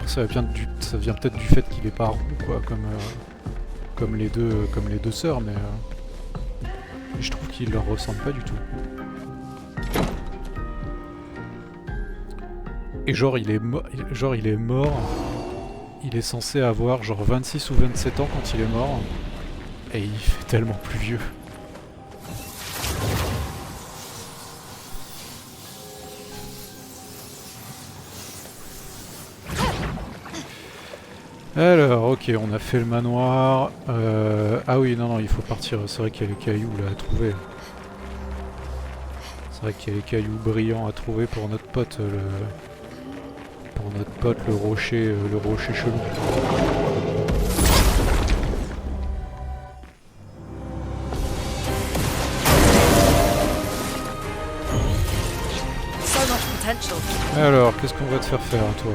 Ça vient peut-être du fait qu'il est pas roux, quoi, comme les deux sœurs, mais je trouve qu'il leur ressemble pas du tout. Et genre il est mort, il est censé avoir genre 26 ou 27 ans quand il est mort, et il fait tellement plus vieux. Alors, ok, on a fait le manoir. Ah oui, non, il faut partir. C'est vrai qu'il y a les cailloux là à trouver. C'est vrai qu'il y a les cailloux brillants à trouver pour notre pote, le rocher chelou. So much potential. Alors, qu'est-ce qu'on va te faire faire, toi?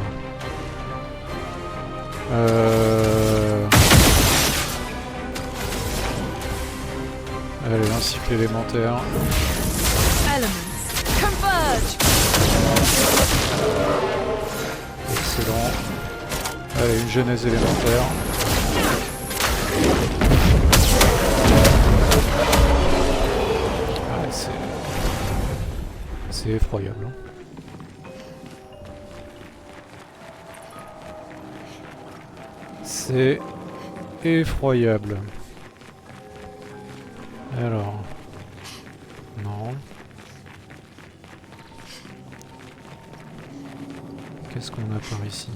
Allez, un cycle élémentaire. Elements. Converge. Excellent. Allez, une genèse élémentaire. Ah, c'est effroyable. Hein. C'est effroyable. Alors... Non. Qu'est-ce qu'on a par ici?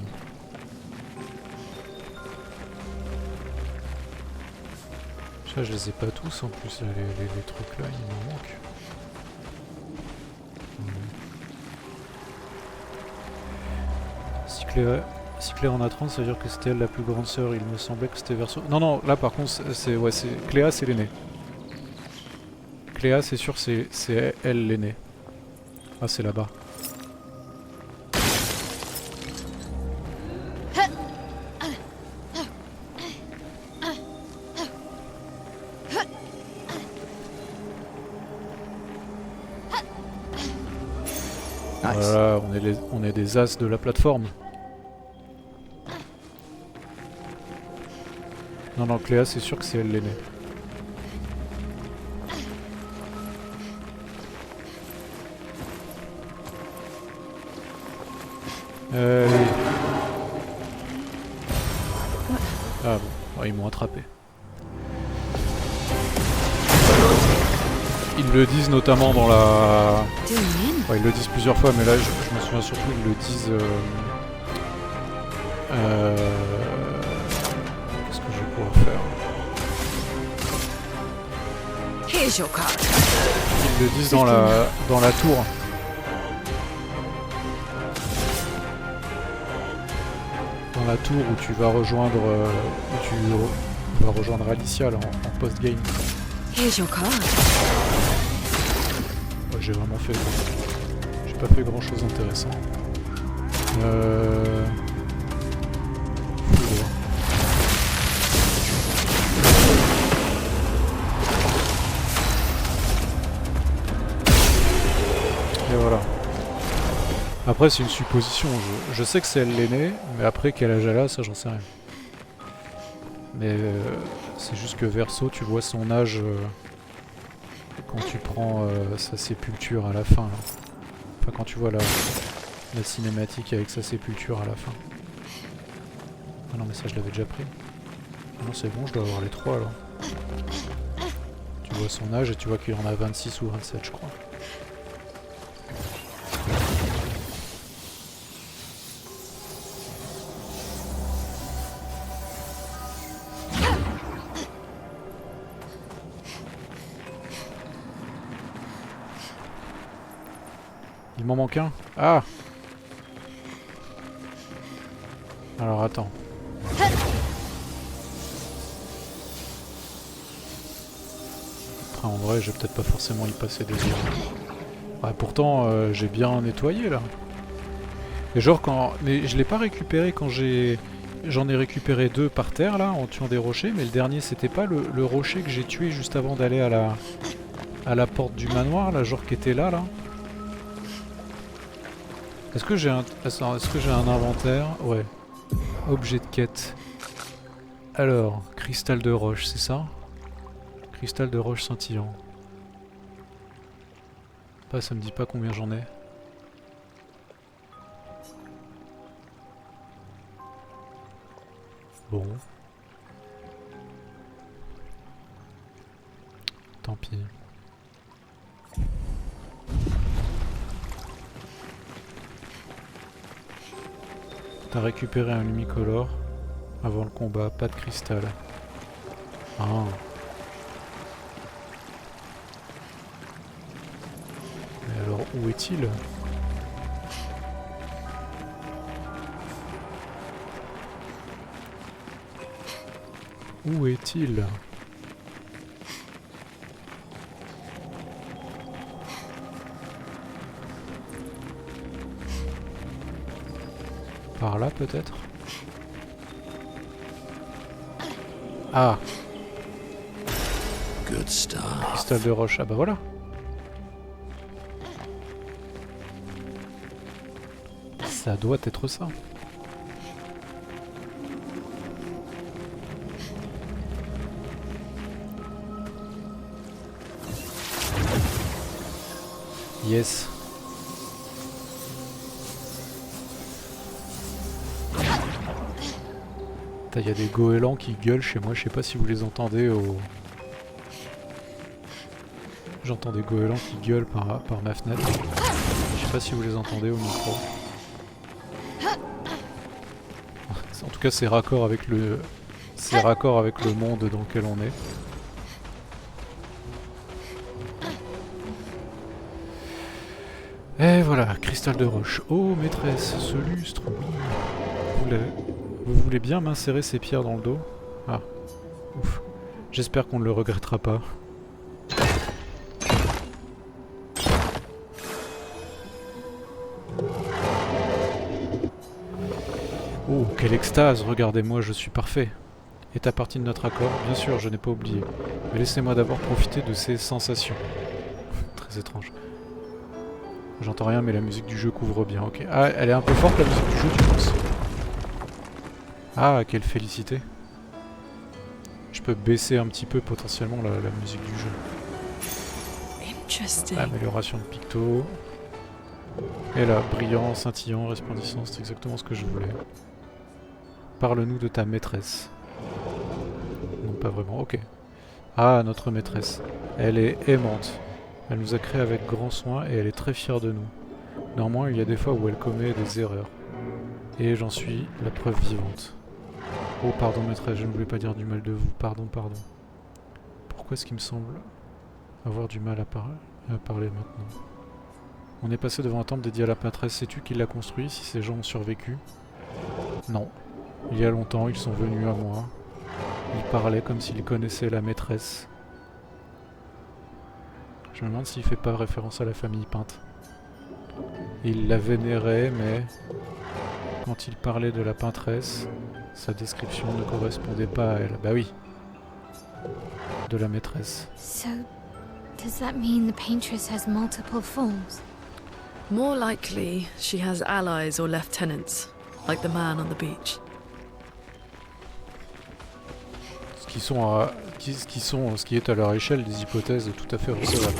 Ça, je les ai pas tous en plus, là, les trucs là, il m'en manque. Si Claire en a 30, ça veut dire que c'était elle la plus grande sœur, il me semblait que c'était Verso. Non, là par contre, c'est Cléa, c'est l'aînée. Cléa, c'est sûr, c'est elle l'aînée. Ah, c'est là-bas. Voilà, on est des as de la plateforme. Non, Cléa, c'est sûr que c'est elle l'aînée. Ah bon, ils m'ont attrapé. Ils le disent notamment dans la... Enfin, ils le disent plusieurs fois, mais là je me souviens surtout qu'ils le disent... Qu'est-ce que je vais pouvoir faire? Here's your card. Ils le disent dans la tour. Dans la tour où tu vas rejoindre... Alicia là, en post-game. Here's your card. Ouais, j'ai vraiment fait... J'ai pas fait grand chose d'intéressant. Et voilà. Après c'est une supposition, je sais que c'est elle l'aînée, mais après quel âge elle a, ça j'en sais rien. Mais c'est juste que Verso, tu vois son âge quand tu prends sa sépulture à la fin. Là. Enfin quand tu vois la cinématique avec sa sépulture à la fin. Ah non mais ça je l'avais déjà pris. Ah non c'est bon, je dois avoir les trois alors. Tu vois son âge et tu vois qu'il en a 26 ou 27 je crois. Il m'en manque un. Ah! Alors attends. Après, en vrai, je vais peut-être pas forcément y passer des heures. Ouais, pourtant, j'ai bien nettoyé là. Et genre quand... Mais je l'ai pas récupéré quand j'ai... J'en ai récupéré 2 par terre là, en tuant des rochers, mais le dernier c'était pas le rocher que j'ai tué juste avant d'aller à la porte du manoir là, genre qui était là là. Est-ce que j'ai un... Est-ce que j'ai un inventaire? Ouais. Objet de quête. Alors, cristal de roche, c'est ça? Cristal de roche scintillant. Bah, ça me dit pas combien j'en ai. Bon. Tant pis. T'as récupéré un lumicolore avant le combat, pas de cristal. Ah. Mais alors où est-il? Où est-il? Par là peut-être? Ah! Good stuff. Cristal de roche, ah bah voilà! Ça doit être ça. Yes. Il y a des goélands qui gueulent chez moi, je sais pas si vous les entendez au... J'entends des goélands qui gueulent par ma fenêtre. Je sais pas si vous les entendez au micro. En tout cas c'est raccord avec le... C'est raccord avec le monde dans lequel on est. Et voilà, cristal de roche. Oh maîtresse, ce lustre, oui. Vous voulez bien m'insérer ces pierres dans le dos? Ah, ouf. J'espère qu'on ne le regrettera pas. Oh, quelle extase! Regardez-moi, je suis parfait. Est à partie de notre accord? Bien sûr, je n'ai pas oublié. Mais laissez-moi d'abord profiter de ces sensations. Très étrange. J'entends rien, mais la musique du jeu couvre bien, ok. Ah, elle est un peu forte la musique du jeu, tu penses? Ah, quelle félicité. Je peux baisser un petit peu potentiellement la musique du jeu. Interesting. Amélioration de picto. Et là, brillant, scintillant, resplendissant, c'est exactement ce que je voulais. Parle-nous de ta maîtresse. Non, pas vraiment, ok. Ah, notre maîtresse. Elle est aimante. Elle nous a créés avec grand soin et elle est très fière de nous. Néanmoins, il y a des fois où elle commet des erreurs. Et j'en suis la preuve vivante. Oh, pardon maîtresse, je ne voulais pas dire du mal de vous. Pardon, pardon. Pourquoi est-ce qu'il me semble avoir du mal à parler maintenant? On est passé devant un temple dédié à la maîtresse. Sais-tu qui l'a construit, si ces gens ont survécu? Non. Il y a longtemps, ils sont venus à moi. Ils parlaient comme s'ils connaissaient la maîtresse. Je me demande s'il fait pas référence à la famille peinte. Il la vénérait, mais quand il parlait de la peintresse, sa description ne correspondait pas à elle. Bah oui. De la maîtresse. So, does that mean the paintress has multiple forms? More likely, she has allies or lieutenants, like the man on the beach. Ce qui est à leur échelle des hypothèses tout à fait recevables.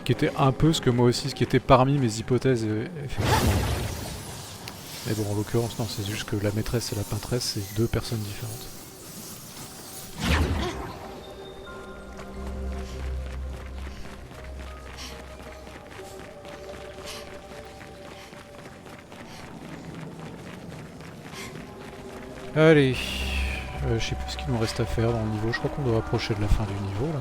Qui était un peu ce que moi aussi, ce qui était parmi mes hypothèses, effectivement. Mais bon, en l'occurrence, non, c'est juste que la maîtresse et la peintresse, c'est deux personnes différentes. Allez, je sais plus ce qu'il nous reste à faire dans le niveau, je crois qu'on doit approcher de la fin du niveau là.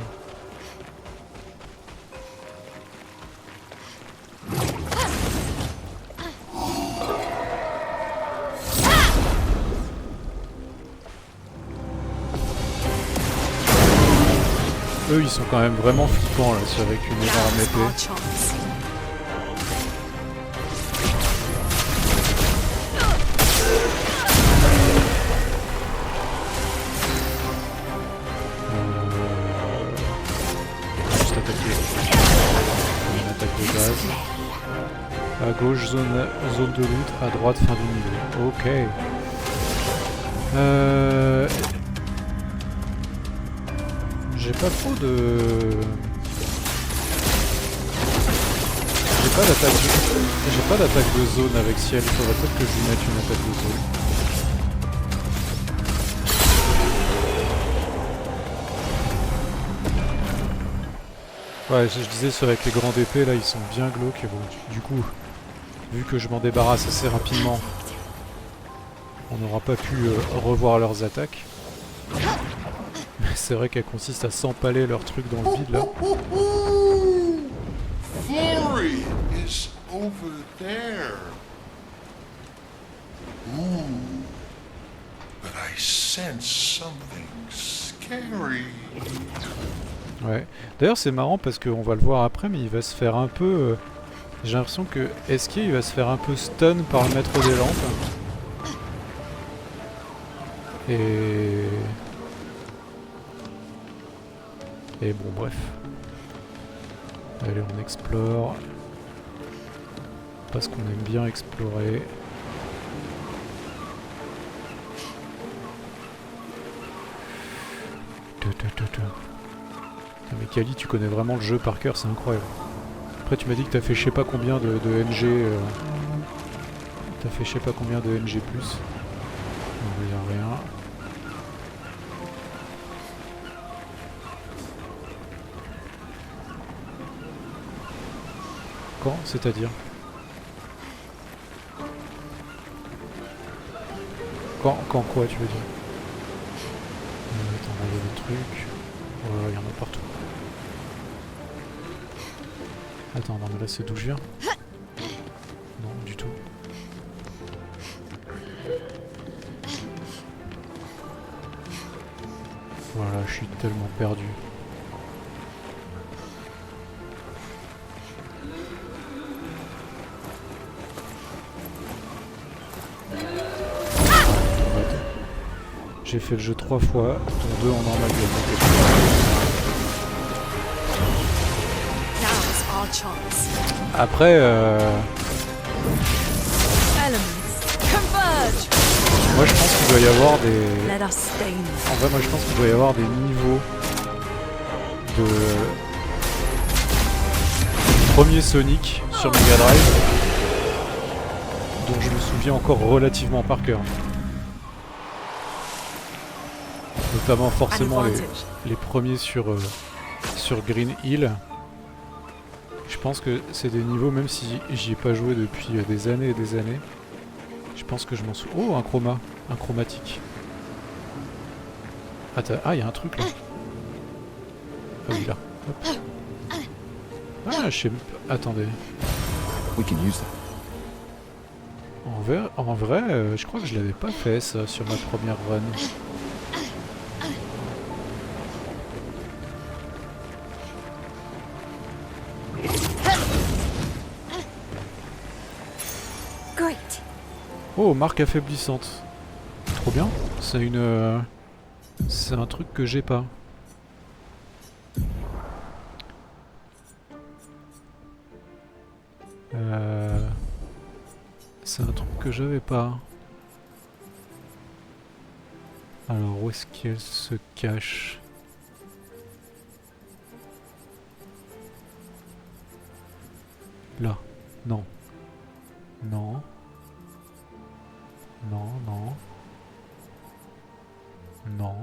eux ils sont quand même vraiment flippants là, c'est avec une énorme épée. Juste attaquer. Une attaque de base. À gauche, zone de loot, à droite, fin du niveau. Ok. J'ai pas trop de... J'ai pas d'attaque de zone avec ciel, il faudrait peut-être que je lui mette une attaque de zone. Ouais, je disais, ceux avec les grandes épées là, ils sont bien glauques et bon, du coup, vu que je m'en débarrasse assez rapidement, on n'aura pas pu revoir leurs attaques. Mais c'est vrai qu'elles consistent à s'empaler leur truc dans le vide là. Mori is over there. Ooh, but I sense something scary. Ouais. D'ailleurs c'est marrant parce qu'on va le voir après, mais il va se faire un peu... J'ai l'impression que Eskier il va se faire un peu stun par le maître des lampes. Et bon bref. Allez on explore. Parce qu'on aime bien explorer. Mais Kali, tu connais vraiment le jeu par cœur, c'est incroyable. Après tu m'as dit que t'as fait je sais pas combien de NG. T'as fait je sais pas combien de NG+. Il y a rien. Quand? C'est-à-dire? Quand quoi tu veux dire? Attends, on va des trucs. Voilà, il y en a partout. Attends, non mais là c'est d'où je viens? Non, du tout. Voilà, je suis tellement perdu. J'ai fait le jeu 3 fois, dont 2 en normal game. Après, moi je pense qu'il doit y avoir des... En vrai, moi je pense qu'il doit y avoir des niveaux de... premier Sonic sur Mega Drive dont je me souviens encore relativement par cœur. Notamment forcément les premiers sur Green Hill. Je pense que c'est des niveaux, même si j'y ai pas joué depuis des années et des années. Je pense que je m'en souviens. Oh, un chromatique. Attends, ah, il y a un truc là. Ah oui, là. Hop. Ah, je sais pas. Attendez. En vrai, je crois que je l'avais pas fait ça sur ma première run. Oh, marque affaiblissante. Trop bien. C'est une... c'est un truc que j'ai pas. C'est un truc que j'avais pas. Alors, où est-ce qu'elle se cache? Là. Non. Non. Non, non. Non.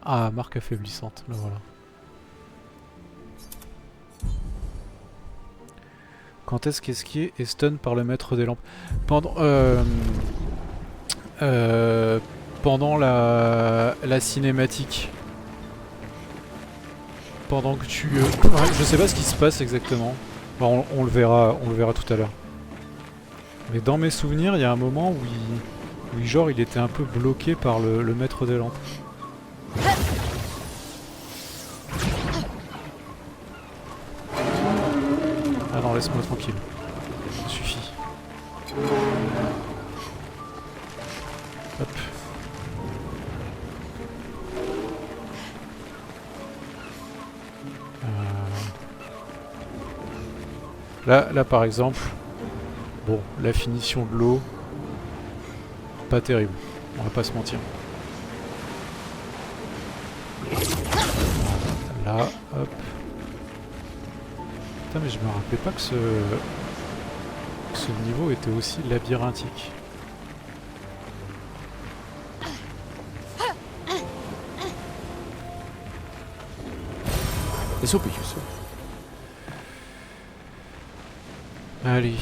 Ah, marque affaiblissante, là voilà. Quand est-ce qu'Eskier est stun par le maître des lampes? Pendant la cinématique. Pendant que tu... je sais pas ce qui se passe exactement. Bon, on le verra tout à l'heure. Mais dans mes souvenirs, il y a un moment où genre il était un peu bloqué par le maître des lampes. laisse-moi tranquille. Ça suffit. Hop. Là, par exemple, bon, la finition de l'eau, pas terrible, on va pas se mentir. Là, hop. Putain, mais je me rappelais pas que ce niveau était aussi labyrinthique. This will be useful. Allez,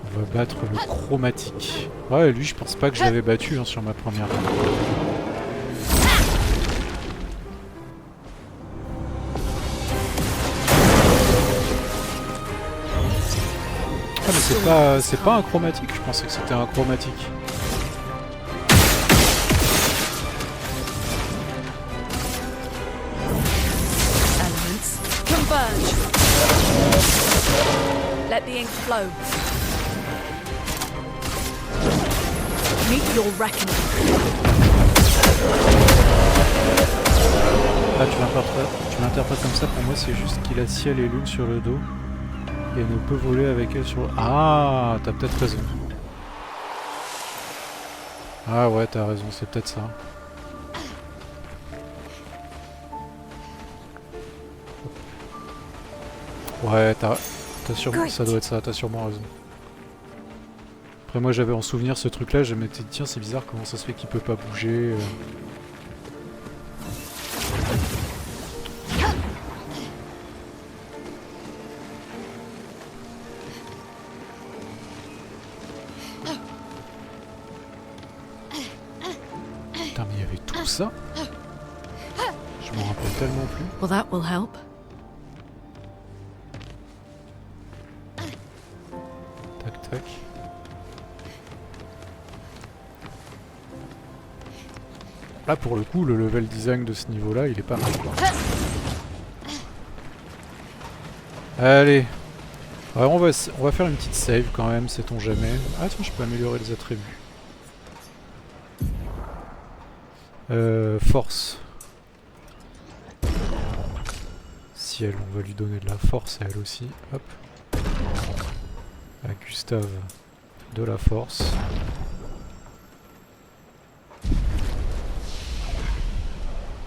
on va battre le chromatique. Ouais, lui, je pense pas que je l'avais battu hein, sur ma première run. Ah mais c'est pas un chromatique, je pensais que c'était un chromatique. Elements converge. Let the ink flow. Meet your reckoning. Ah, tu l'interprètes comme ça, pour moi c'est juste qu'il a ciel et lune sur le dos. Et ne peut voler avec elle sur... Ah, t'as peut-être raison. Ah ouais, t'as raison, c'est peut-être ça. Ouais, t'as sûrement... Ça doit être ça, t'as sûrement raison. Après moi j'avais en souvenir ce truc là, je m'étais dit tiens c'est bizarre comment ça se fait qu'il peut pas bouger. Putain mais il y avait tout ça. Je m'en rappelle tellement plus. Well, that will help. Tac tac. Là pour le coup le level design de ce niveau là il est pas mal quoi. Allez. Ouais, on va faire une petite save quand même, sait-on jamais. Ah tiens je peux améliorer les attributs. Force. Ciel, on va lui donner de la force à elle aussi. Hop. À Gustave de la force.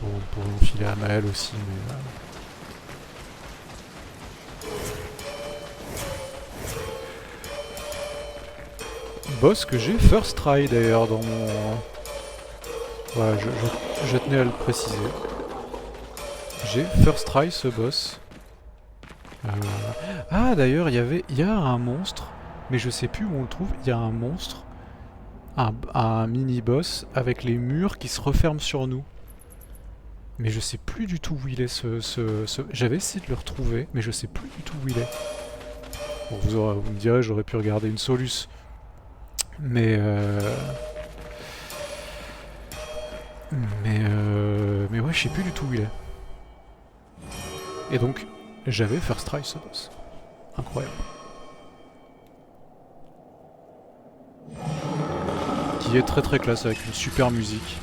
Bon, on pourrait en filer à Maël aussi, mais... Boss que j'ai first try d'ailleurs dans mon... Voilà, je tenais à le préciser. J'ai first try ce boss. Ah d'ailleurs, il y a un monstre, mais je sais plus où on le trouve. Il y a un monstre, un mini-boss avec les murs qui se referment sur nous. Mais je sais plus du tout où il est J'avais essayé de le retrouver, mais je sais plus du tout où il est. Bon, vous me direz, j'aurais pu regarder une Solus. Mais ouais, je sais plus du tout où il est. Et donc, j'avais first try ce boss. Incroyable. Qui est très très classe avec une super musique.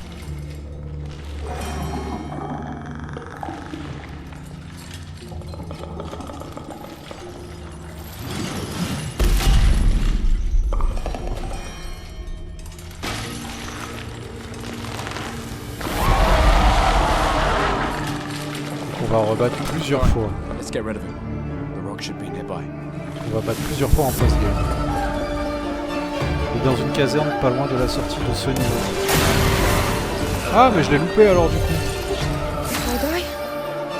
On va rebattre plusieurs fois. Let's get rid of him. The rock should be nearby. On va battre plusieurs fois en post-game. Et dans une caserne pas loin de la sortie de ce niveau. Ah mais je l'ai loupé alors du coup.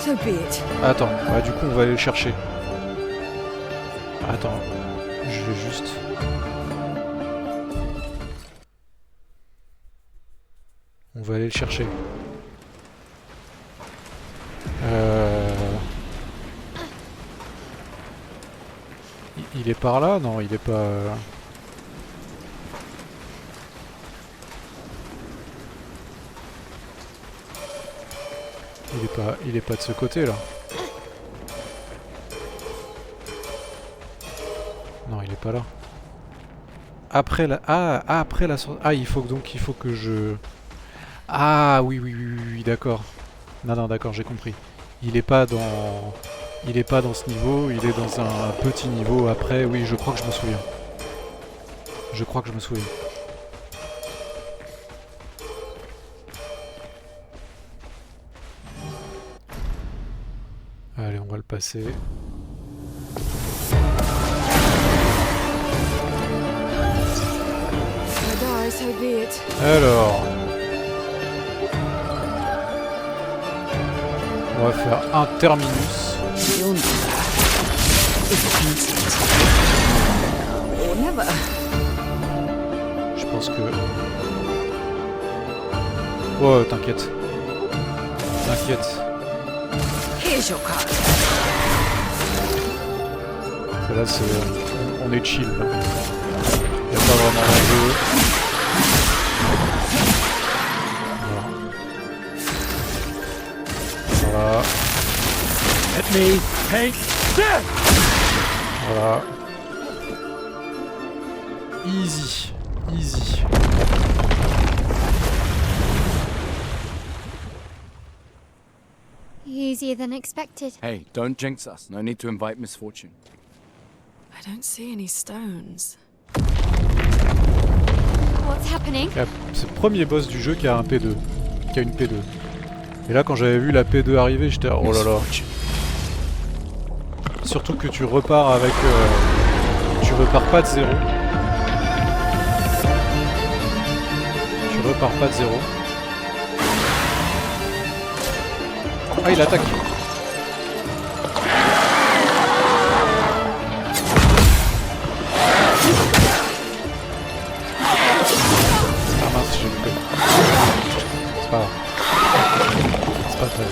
So be it. Attends, bah du coup on va aller le chercher. Attends, je vais juste... On va aller le chercher. Il est par là? Non, il est pas... Il est pas de ce côté là. Non, il est pas là. Après la... Ah, après la... Ah, il faut que je... Ah, oui, d'accord. Non, d'accord, j'ai compris. Il est pas dans ce niveau, il est dans un petit niveau après. Oui, je crois que je me souviens. Allez, on va le passer. Alors... On va faire un terminus. Je pense que... Oh, t'inquiète. Là, c'est... On est chill. Là. Y a pas vraiment d'enjeu. Voilà. Let me take this! Voilà. Easy. Easier than expected. Hey, don't jinx us. No need to invite misfortune. I don't see any stones. What's happening? C'est le premier boss du jeu qui a un P2. Qui a une P2. Et là, quand j'avais vu la P2 arriver, j'étais... Oh là là. Surtout que tu repars avec... tu repars pas de zéro. Ah, il attaque. Ah mince, j'ai loupé. C'est pas grave. C'est pas très...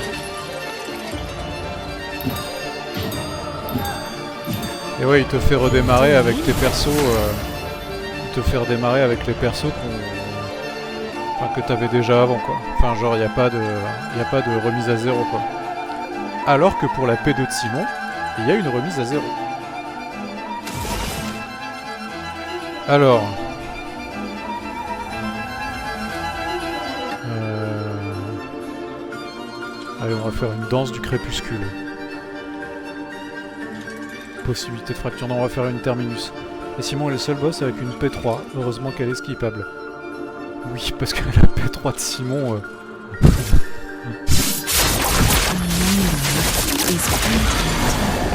Et ouais, il te fait redémarrer avec tes persos. Il te fait redémarrer avec les persos que t'avais déjà avant, quoi. Enfin, genre, y a pas de remise à zéro, quoi. Alors que pour la P2 de Simon, il y a une remise à zéro. Alors... Allez, on va faire une danse du crépuscule. Possibilité de fracture. Non, on va faire une terminus. Et Simon est le seul boss avec une P3. Heureusement qu'elle est skippable. Oui, parce que la P3 de Simon...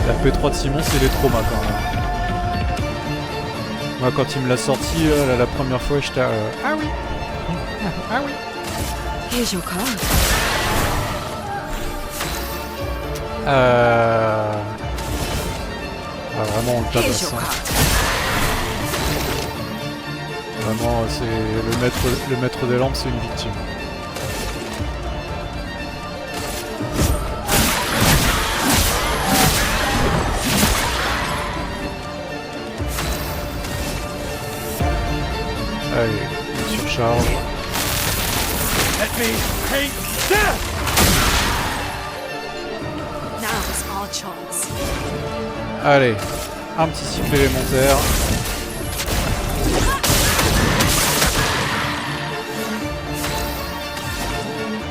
La P3 de Simon, c'est les traumas quand même. Moi, quand il me l'a sorti la première fois, j'étais... Ah oui. Here's your card. Vraiment, on le tabasse. Vraiment, c'est le maître des lampes, c'est une victime. Allez, on surcharge. Let me take this! Now's our chance. Allez, un petit cycle élémentaire.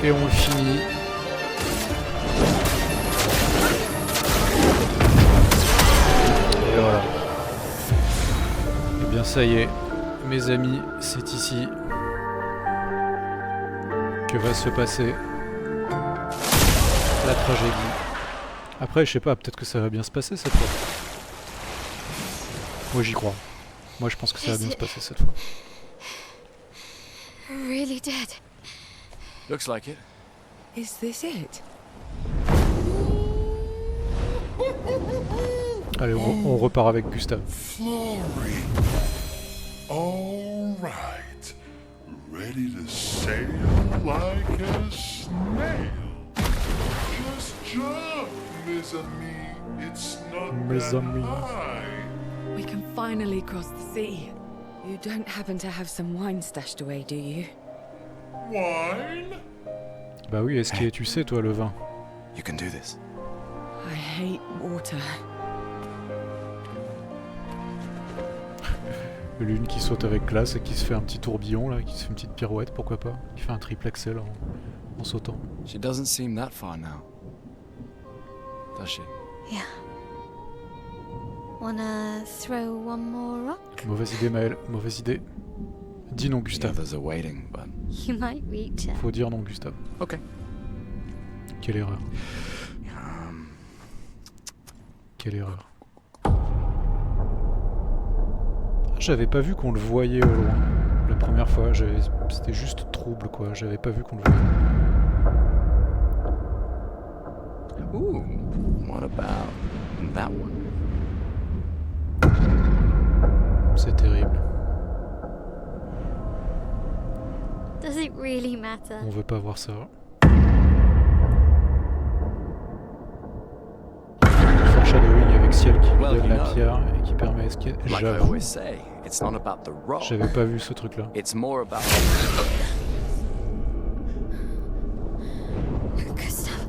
Et on finit. Et voilà. Et bien ça y est, mes amis, c'est ici que va se passer la tragédie. Après, je sais pas, peut-être que ça va bien se passer cette fois. Moi j'y crois. Moi je pense que ça va bien se passer cette fois. Really dead. Looks like it. Is this it? Allez, on repart avec Gustave. Florrie. All right. Ready to sail like a snail. Just jump, mes amis. It's not Mes that amis. high. We can finally cross the sea. You don't happen to have some wine stashed away, do you? Wine? Bah oui, est-ce que tu sais toi le vin? You can do this. I hate water. L'une qui saute avec classe et qui se fait un petit tourbillon là, qui se fait une petite pirouette, pourquoi pas. Qui fait un triple axel en sautant. She doesn't seem that far now. Does she? Yeah. Wanna throw one more rock? Mauvaise idée Maël, mauvaise idée. Dis non The Gustave. others are waiting, but... You might reach her. Faut dire non Gustave. Okay. Quelle erreur. Quelle erreur. J'avais pas vu qu'on le voyait au loin. La première fois, c'était juste trouble quoi, j'avais pas vu qu'on le voyait. Ooh, what about that one? C'est terrible. Does it really matter? On veut pas voir ça. Foreshadowing avec Ciel qui lui donne la pierre et qui permet à ce qu'il... Like I always say, it's not about the rock. J'avais pas vu ce truc là. It's more about... Gustav.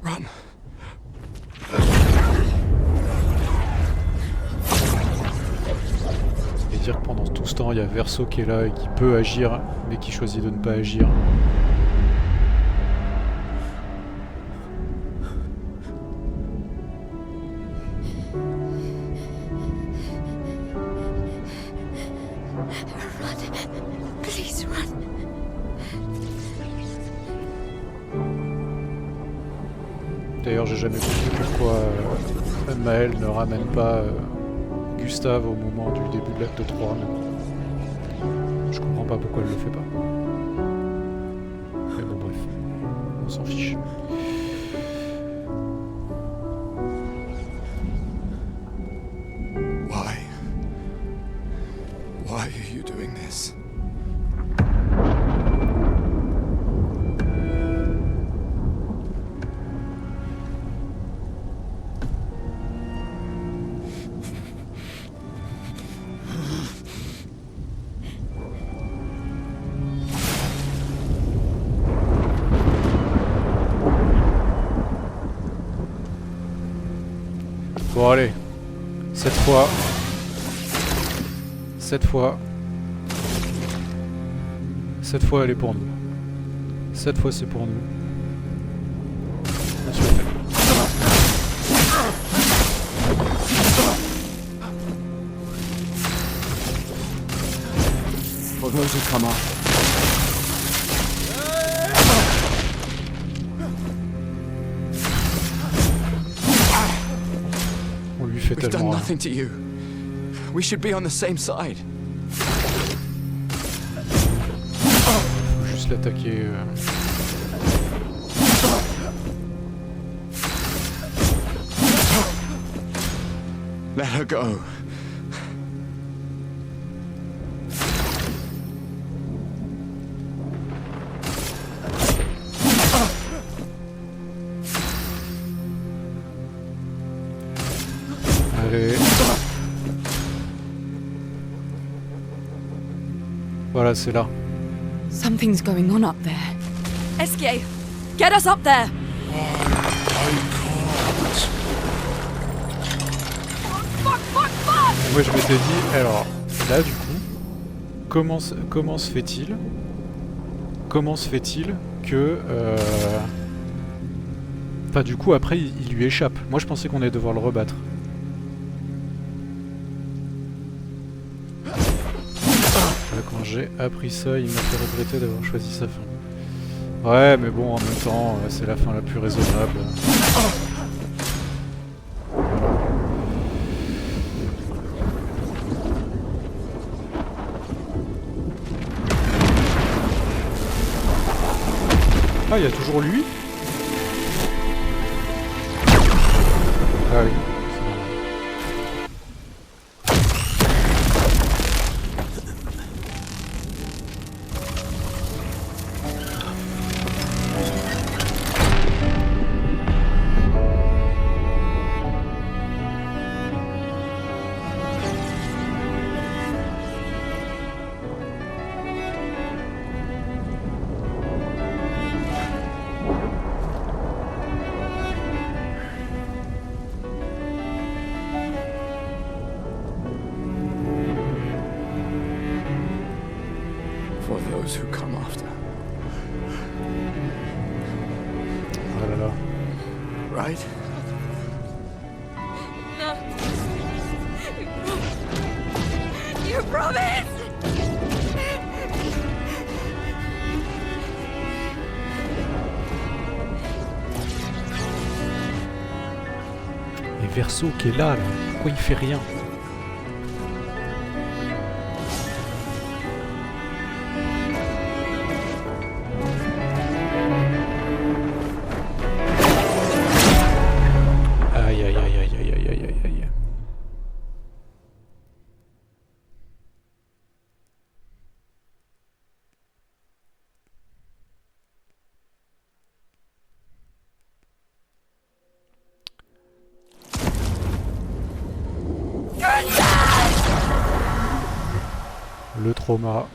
Run. Et dire que pendant tout ce temps, il y a Verso qui est là et qui peut agir, mais qui choisit de ne pas agir. Run. Please run. D'ailleurs, j'ai jamais compris pourquoi Maël ne ramène pas Gustave au moment du début de l'acte 3. Mais je comprends pas pourquoi elle le fait pas. Mais bon, bref, on s'en fiche. Why are you doing this? Bon allez, cette fois, elle est pour nous. Cette fois c'est pour nous. On se le fait. For those who come up. On lui fait We've done tellement. nothing to you. We should be on the same side. Faut juste l'attaquer. Let her go. Allez. Voilà, c'est là. Something's going on up there. Esquier, get us up there! Moi je m'étais dit, alors là du coup, comment se fait-il que... Enfin du coup après il lui échappe. Moi je pensais qu'on allait devoir le rebattre. Là, quand j'ai appris ça, il m'a fait regretter d'avoir choisi sa fin. Ouais mais bon en même temps c'est la fin la plus raisonnable. Ah, il y a toujours lui? Ah oui, c'est normal. those who come after. Ah là là. Right? No. You promised! Et Verso qui est là, pourquoi il fait rien? Aïe aïe aïe aïe aïe aïe aïe aïe aïe. Le trauma. No.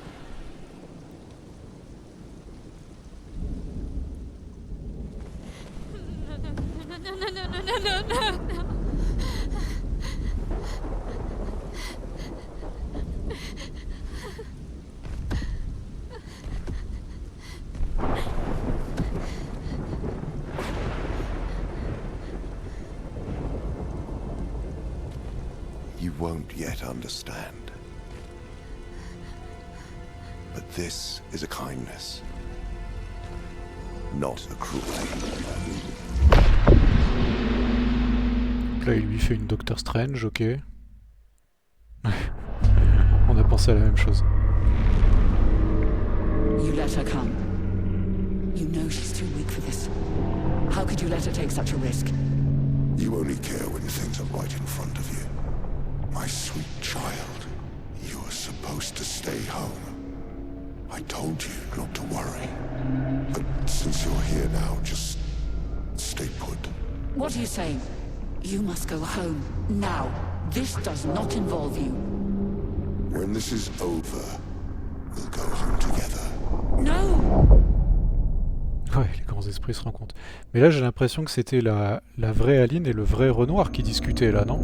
You won't yet understand. But this is a kindness, not a cruelty. Donc là, il lui fait une Doctor Strange, ok. On a pensé à la même chose. You let her come. You know she's too weak for this. How could you let her take such a risk? You only care when things are right in front of you. My sweet child, you are supposed to stay home. I told you not to worry. But since you're here now, just stay put. What are you saying? You must go home, now. This does not involve you. When this is over, we'll go home together. No! Ouais, les grands esprits se rencontrent. Mais là, j'ai l'impression que c'était la vraie Aline et le vrai Renoir qui discutaient là, non?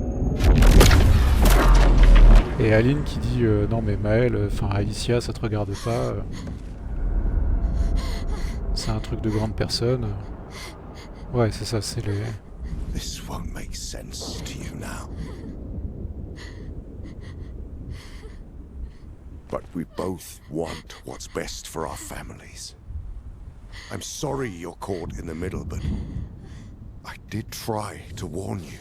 Et Aline qui dit non mais Maël, enfin Alicia, ça te regarde pas. C'est un truc de grande personne. Ouais, c'est ça, c'est les... This won't make sense to you now. But we both want what's best for our families. I'm sorry you're caught in the middle, but I did try to warn you.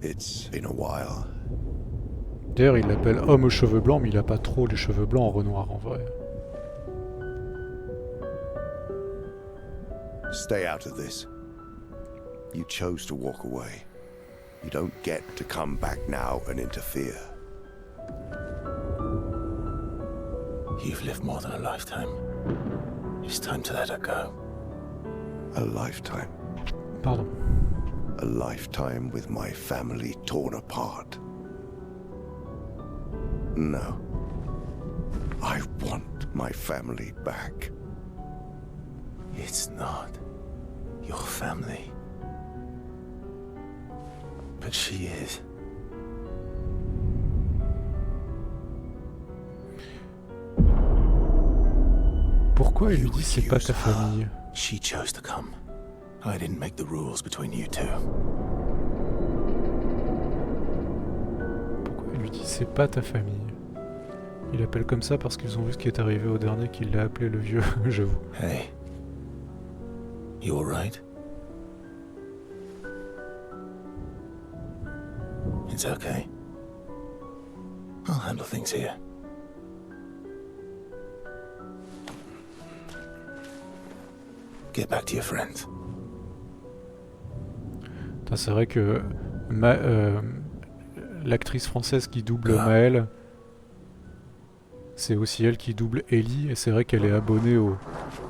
It's been a while. D'ailleurs, il l'appelle homme aux cheveux blancs, mais il a pas trop les cheveux blancs en Renoir en vrai. Stay out of this. You chose to walk away. You don't get to come back now and interfere. You've lived more than a lifetime. It's time to let her go. A lifetime. Pardon. A lifetime with my family torn apart. No. I want my family back. It's not your family. But she is. Pourquoi il lui dit c'est pas ta famille? She chose to come. I didn't make the rules between you two. Pourquoi il lui dit c'est pas ta famille? Il appelle comme ça parce qu'ils ont vu ce qui est arrivé au dernier qu'il l'a appelé le vieux, j'avoue. Hey. You alright? It's okay. I'll handle things here. Get back to your friends. C'est vrai que l'actrice française qui double Maëlle, c'est aussi elle qui double Ellie, et c'est vrai qu'elle est abonnée au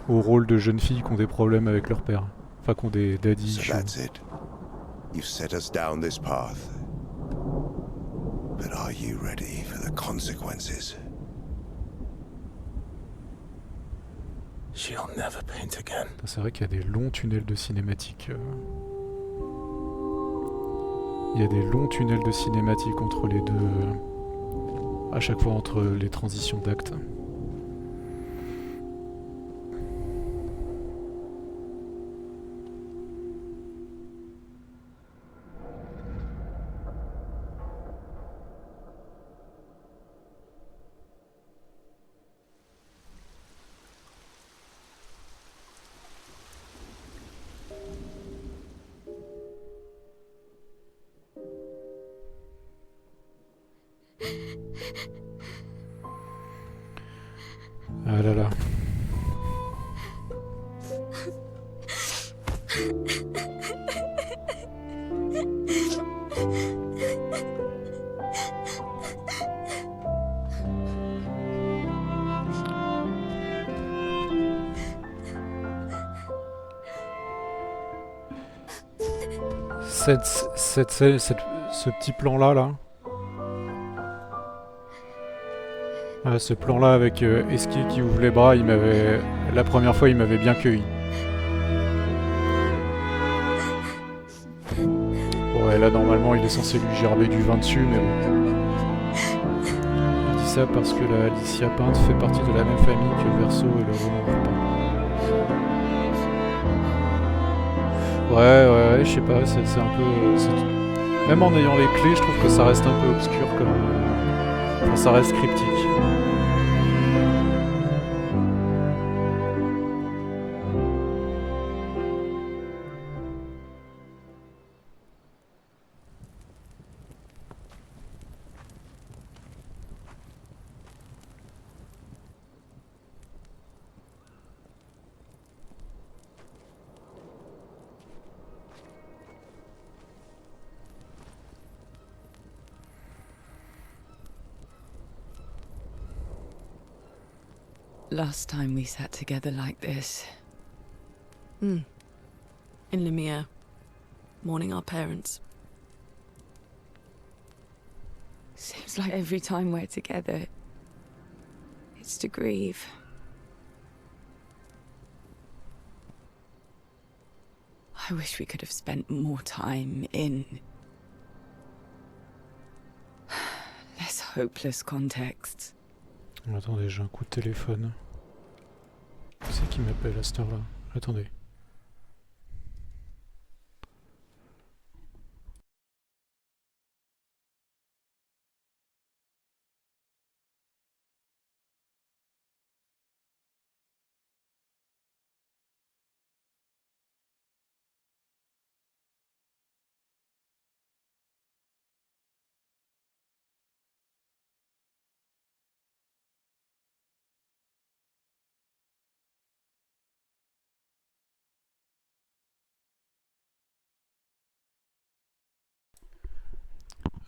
rôle de jeunes filles qui ont des problèmes avec leur père. Enfin, qui ont des daddy So that's it. You've set us down this path. But are you ready for the consequences? She'll never paint again. C'est vrai qu'il y a des longs tunnels de cinématique. Il y a des longs tunnels de cinématique entre les deux. À chaque fois entre les transitions d'actes. Ah là là. Ce petit plan-là, là. Ah, ce plan-là avec Eski qui ouvre les bras, la première fois, il m'avait bien cueilli. Ouais, là, normalement, il est censé lui gerber du vin dessus, mais bon. Il dit ça parce que la Alicia peinte fait partie de la même famille que le Verseau et le roman peint. Ouais, je sais pas, c'est un peu... Même en ayant les clés, je trouve que ça reste un peu obscur comme... Enfin, ça reste cryptique. Last time we sat together like this. In Lemire, mourning our parents. Seems like every time we're together, it's to grieve. I wish we could have spent more time in less hopeless contexts. Attendez, j'ai un coup de téléphone. Qui c'est qui m'appelle à cette heure-là? Attendez.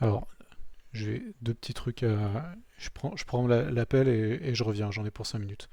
Alors, j'ai deux petits trucs à... Je prends l'appel et je reviens, j'en ai pour 5 minutes.